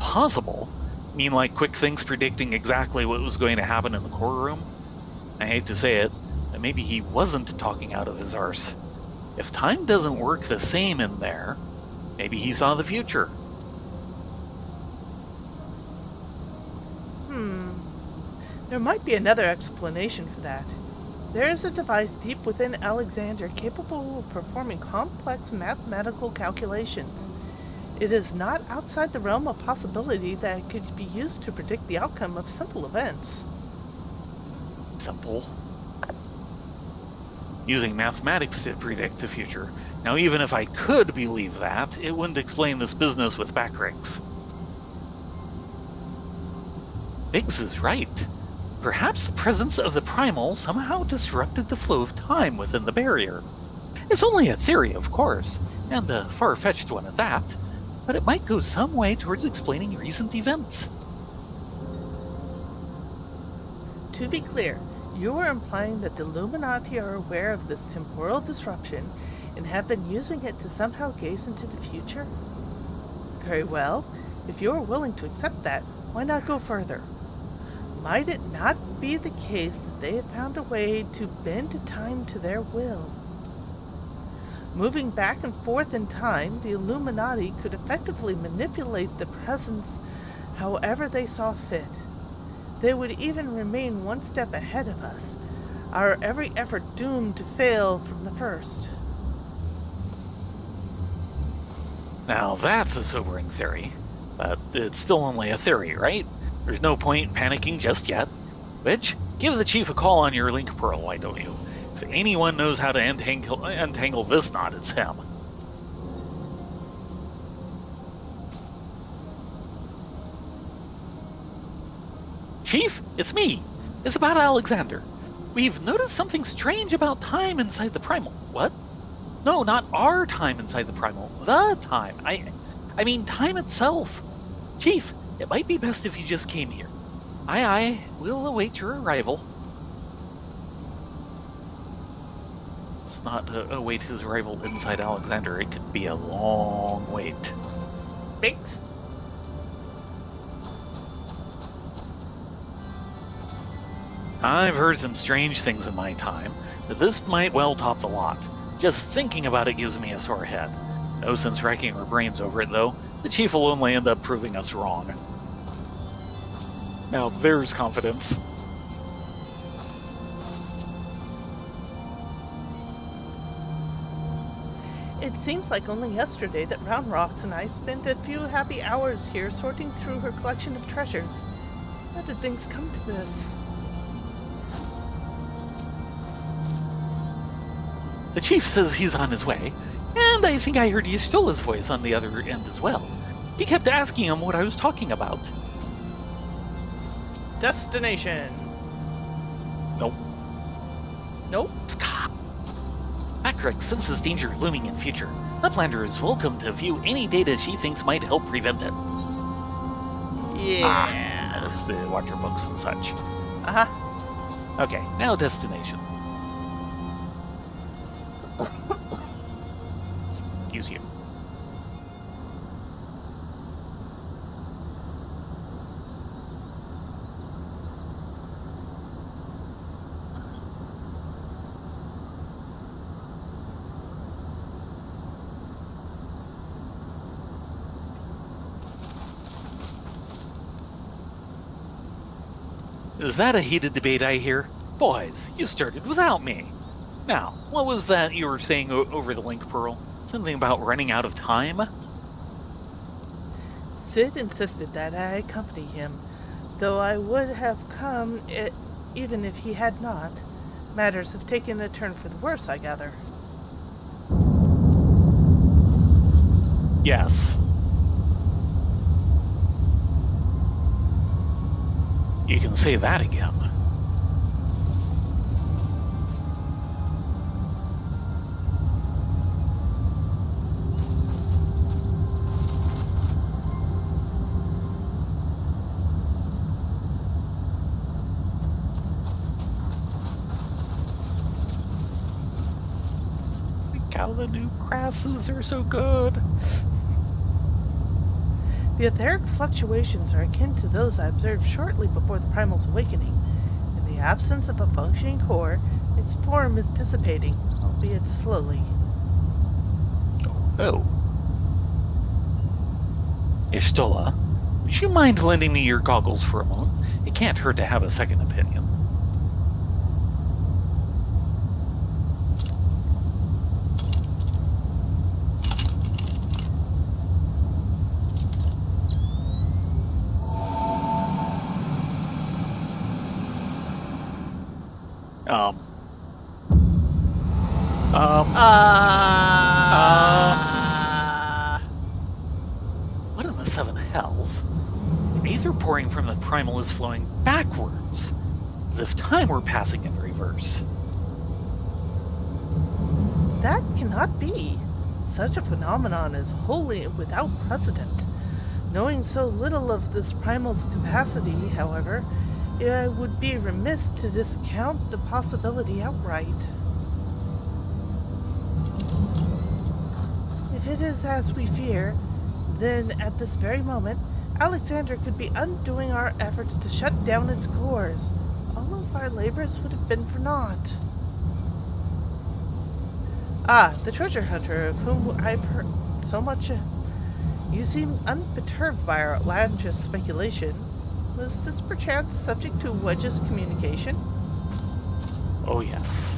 Speaker 2: possible? Mean like quick things predicting exactly what was going to happen in the core room? I hate to say it, but maybe he wasn't talking out of his arse. If time doesn't work the same in there, maybe he saw the future.
Speaker 1: There might be another explanation for that. There is a device deep within Alexander capable of performing complex mathematical calculations. It is not outside the realm of possibility that it could be used to predict the outcome of simple events.
Speaker 2: Simple. Using mathematics to predict the future. Now, even if I could believe that, it wouldn't explain this business with backricks. Biggs is right. Perhaps the presence of the primal somehow disrupted the flow of time within the barrier. It's only a theory, of course, and a far-fetched one at that, but it might go some way towards explaining recent events.
Speaker 1: To be clear, you are implying that the Illuminati are aware of this temporal disruption and have been using it to somehow gaze into the future? Very well. If you are willing to accept that, why not go further? Might it not be the case that they have found a way to bend time to their will? Moving back and forth in time, the Illuminati could effectively manipulate the presence however they saw fit. They would even remain one step ahead of us, our every effort doomed to fail from the first.
Speaker 2: Now that's a sobering theory, but it's still only a theory, right? There's no point panicking just yet. Which, give the chief a call on your link pearl, why don't you? If anyone knows how to untangle this knot, it's him. Chief, it's me. It's about Alexander. We've noticed something strange about time inside the primal. What? No, not our time inside the primal. The time. I mean time itself. Chief, it might be best if you just came here. Aye, we'll await your arrival. Let's not await his arrival inside Alexander. It could be a long wait.
Speaker 1: Biggs?
Speaker 2: I've heard some strange things in my time, but this might well top the lot. Just thinking about it gives me a sore head. No sense racking our brains over it, though. The chief will only end up proving us wrong. Now there's confidence.
Speaker 1: It seems like only yesterday that Round Rocks and I spent a few happy hours here sorting through her collection of treasures. How did things come to this?
Speaker 2: The chief says he's on his way, and I think I heard you stole his voice on the other end as well. He kept asking him what I was talking about.
Speaker 1: Destination.
Speaker 2: Nope.
Speaker 1: Nope.
Speaker 2: Backrix senses danger looming in future. Uplander is welcome to view any data she thinks might help prevent it.
Speaker 1: Yeah.
Speaker 2: That's the Watcher books and such.
Speaker 1: Uh-huh.
Speaker 2: Okay, now destination. Excuse you. Is that a heated debate I hear? Boys, you started without me. Now, what was that you were saying over the link, Pearl? Something about running out of time?
Speaker 1: Sid insisted that I accompany him, though I would have come even if he had not. Matters have taken a turn for the worse, I gather.
Speaker 2: Yes. You can say that again. How the new grasses are so good.
Speaker 1: The etheric fluctuations are akin to those I observed shortly before the Primal's awakening. In the absence of a functioning core, its form is dissipating, albeit slowly.
Speaker 2: Oh. Ishtola, would you mind lending me your goggles for a moment? It can't hurt to have a second opinion. What in the seven hells? The aether pouring from the primal is flowing backwards, as if time were passing in reverse.
Speaker 1: That cannot be. Such a phenomenon is wholly without precedent. Knowing so little of this primal's capacity, however, I would be remiss to discount the possibility outright. If it is as we fear, then at this very moment, Alexander could be undoing our efforts to shut down its cores. All of our labors would have been for naught. Ah, the treasure hunter of whom I've heard so much. You seem unperturbed by our outlandish speculation. Was this perchance subject to Wedge's communication?
Speaker 2: Oh, yes.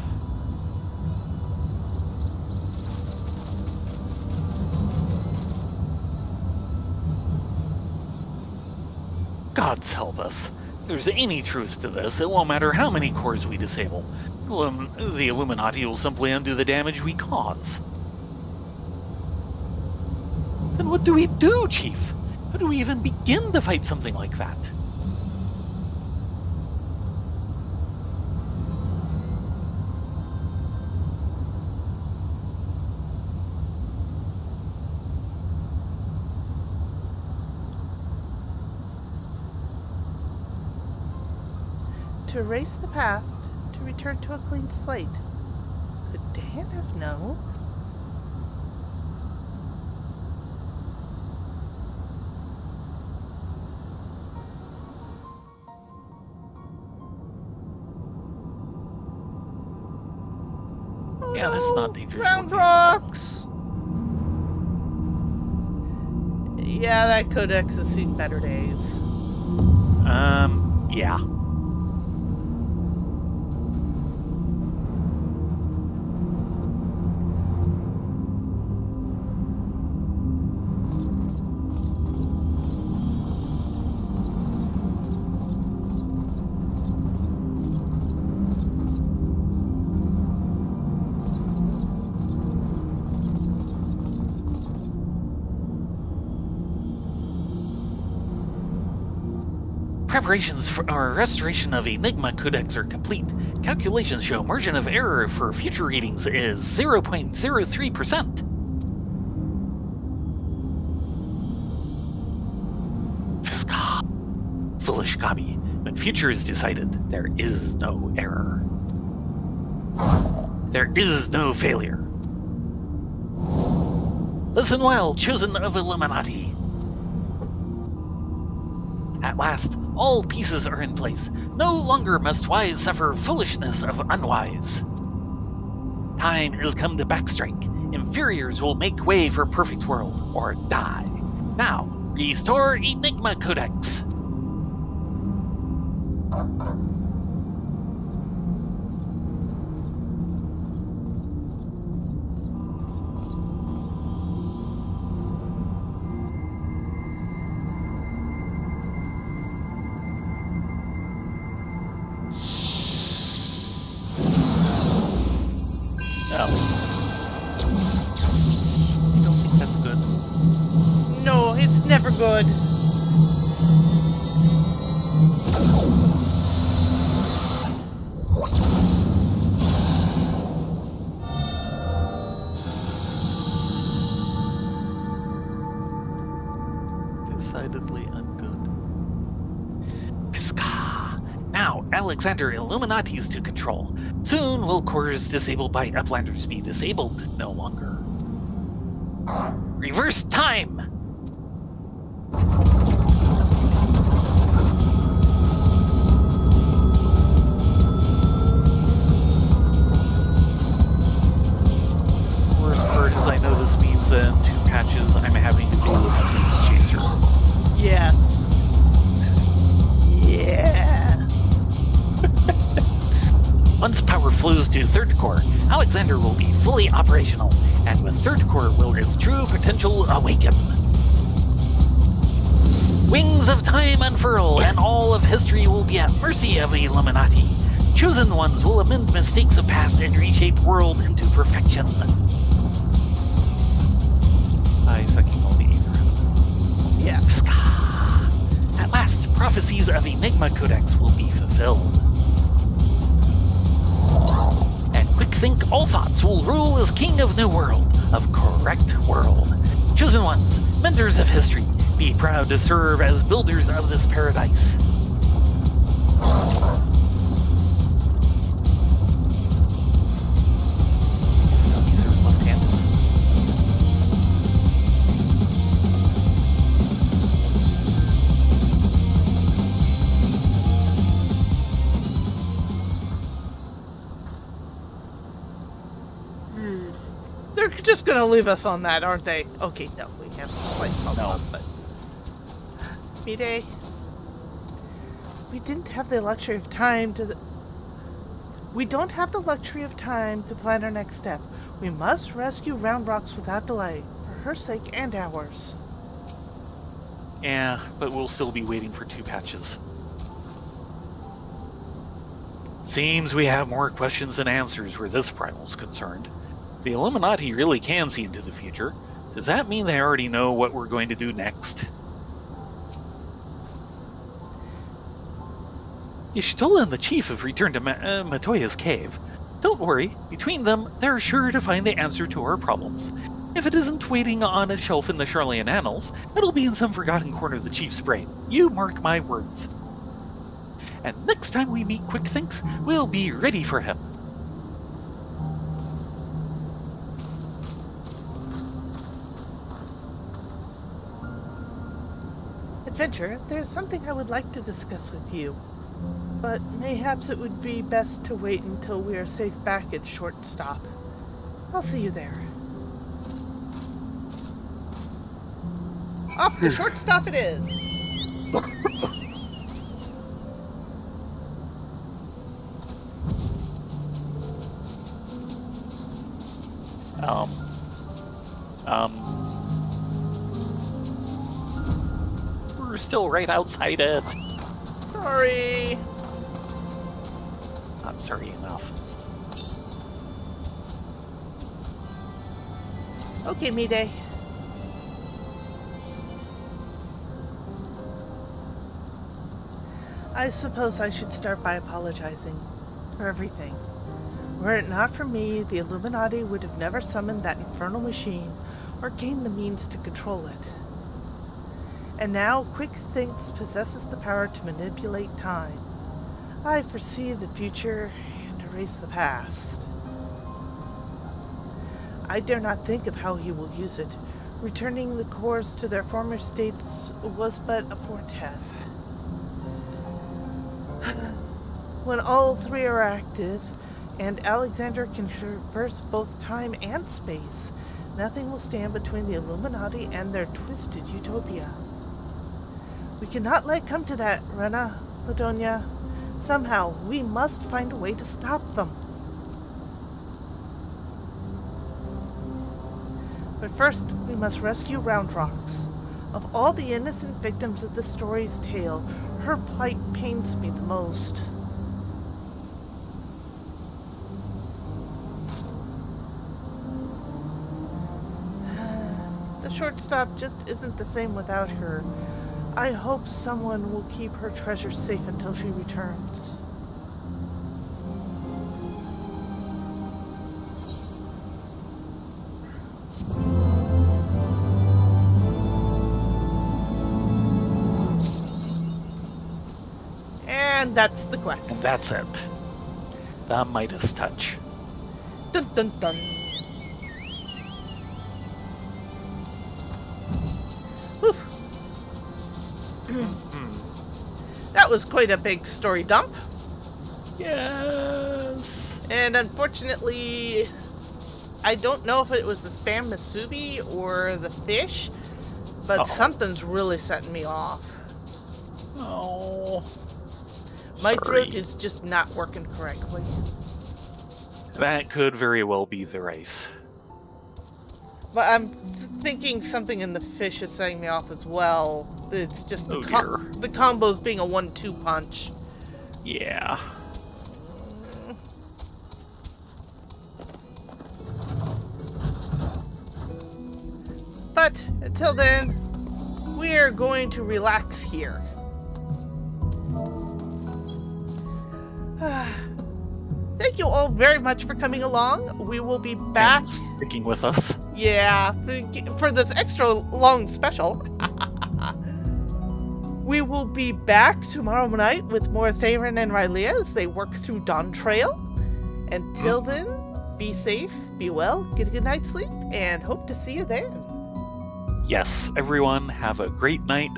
Speaker 2: Gods help us. If there's any truth to this, it won't matter how many cores we disable. The Illuminati will simply undo the damage we cause. Then what do we do, Chief? How do we even begin to fight something like that?
Speaker 1: To erase the past, to return to a clean slate. Could Dan have known?
Speaker 2: Yeah, that's not dangerous.
Speaker 1: Round rocks! Yeah, that codex has seen better days.
Speaker 2: Yeah. Preparations for our restoration of Enigma Codex are complete. Calculations show margin of error for future readings is 0.03%. Foolish Gabi. When future is decided, there is no error. There is no failure. Listen well, chosen of Illuminati. At last, all pieces are in place. No longer must wise suffer foolishness of unwise. Time is come to backstrike. Inferiors will make way for perfect world, or die. Now, restore Enigma Codex. I don't think that's good.
Speaker 1: No, it's never good.
Speaker 2: Decidedly ungood. Pisca! Now, Alexander Illuminati's to control. Soon will cores disabled by Uplanders be disabled no longer. Reverse time! Worst part is I know this means that in 2 patches I'm having to deal with Fuse Chaser.
Speaker 4: Yes. Yeah.
Speaker 2: Once power flows to 3rd Core, Alexander will be fully operational, and with 3rd Core will its true potential awaken. Wings of time unfurl, and all of history will be at mercy of the Illuminati. Chosen ones will amend mistakes of past and reshape world into perfection. I sucking all the ether.
Speaker 4: Yes.
Speaker 2: At last, prophecies of Enigma Codex will be fulfilled. And quick think all thoughts will rule as king of new world, of correct world. Chosen ones, menders of history, be proud to serve as builders of this paradise. These are left-handed.
Speaker 4: They're just gonna leave us on that, aren't they? Okay, no, we have a slight follow-up, but...
Speaker 1: Mide, we don't have the luxury of time to plan our next step. We must rescue Round Rocks without delay, for her sake and ours.
Speaker 2: Yeah, but we'll still be waiting for 2 patches. Seems we have more questions than answers where this primal's concerned. The Illuminati really can see into the future. Does that mean they already know what we're going to do next? Y'shtola and the Chief have returned to Matoya's cave. Don't worry, between them, they're sure to find the answer to our problems. If it isn't waiting on a shelf in the Charlian Annals, it'll be in some forgotten corner of the Chief's brain. You mark my words. And next time we meet Quick Thinks, we'll be ready for him.
Speaker 1: Adventure, there's something I would like to discuss with you. But mayhaps it would be best to wait until we are safe back at Short Stop. I'll see you there.
Speaker 4: Off to Short Stop it is.
Speaker 2: We're still right outside it.
Speaker 4: Sorry.
Speaker 2: Not sorry enough.
Speaker 1: Okay, Mide. I suppose I should start by apologizing for everything. Were it not for me, the Illuminati would have never summoned that infernal machine or gained the means to control it. And now Quick Thinks possesses the power to manipulate time. I foresee the future and erase the past. I dare not think of how he will use it. Returning the cores to their former states was but a foretest. When all 3 are active, and Alexander can traverse both time and space, nothing will stand between the Illuminati and their twisted utopia. We cannot let it come to that, Rena, Ladonia. Somehow, we must find a way to stop them. But first, we must rescue Round Rocks. Of all the innocent victims of this story's tale, her plight pains me the most. The Short Stop just isn't the same without her. I hope someone will keep her treasure safe until she returns.
Speaker 4: And that's the quest.
Speaker 2: And that's it. The Midas touch.
Speaker 4: Dun dun dun.
Speaker 1: Whew. That was quite a big story dump.
Speaker 2: Yes.
Speaker 1: And unfortunately, I don't know if it was the spam musubi or the fish, but something's really setting me off.
Speaker 2: Oh.
Speaker 1: My
Speaker 2: Sorry.
Speaker 1: throat is just not working correctly.
Speaker 2: That could very well be the rice.
Speaker 1: But I'm thinking something in the fish is setting me off as well. It's just the,
Speaker 2: Oh, dear.
Speaker 1: the combos being a 1-2 punch.
Speaker 2: Yeah.
Speaker 1: But until then, we're going to relax here. Thank you all very much for coming along. We will be back.
Speaker 2: And sticking with us.
Speaker 1: Yeah, for this extra long special. We will be back tomorrow night with more Theron and Rylea as they work through Dawn Trail. Until then, be safe, be well, get a good night's sleep, and hope to see you then.
Speaker 2: Yes, everyone, have a great night.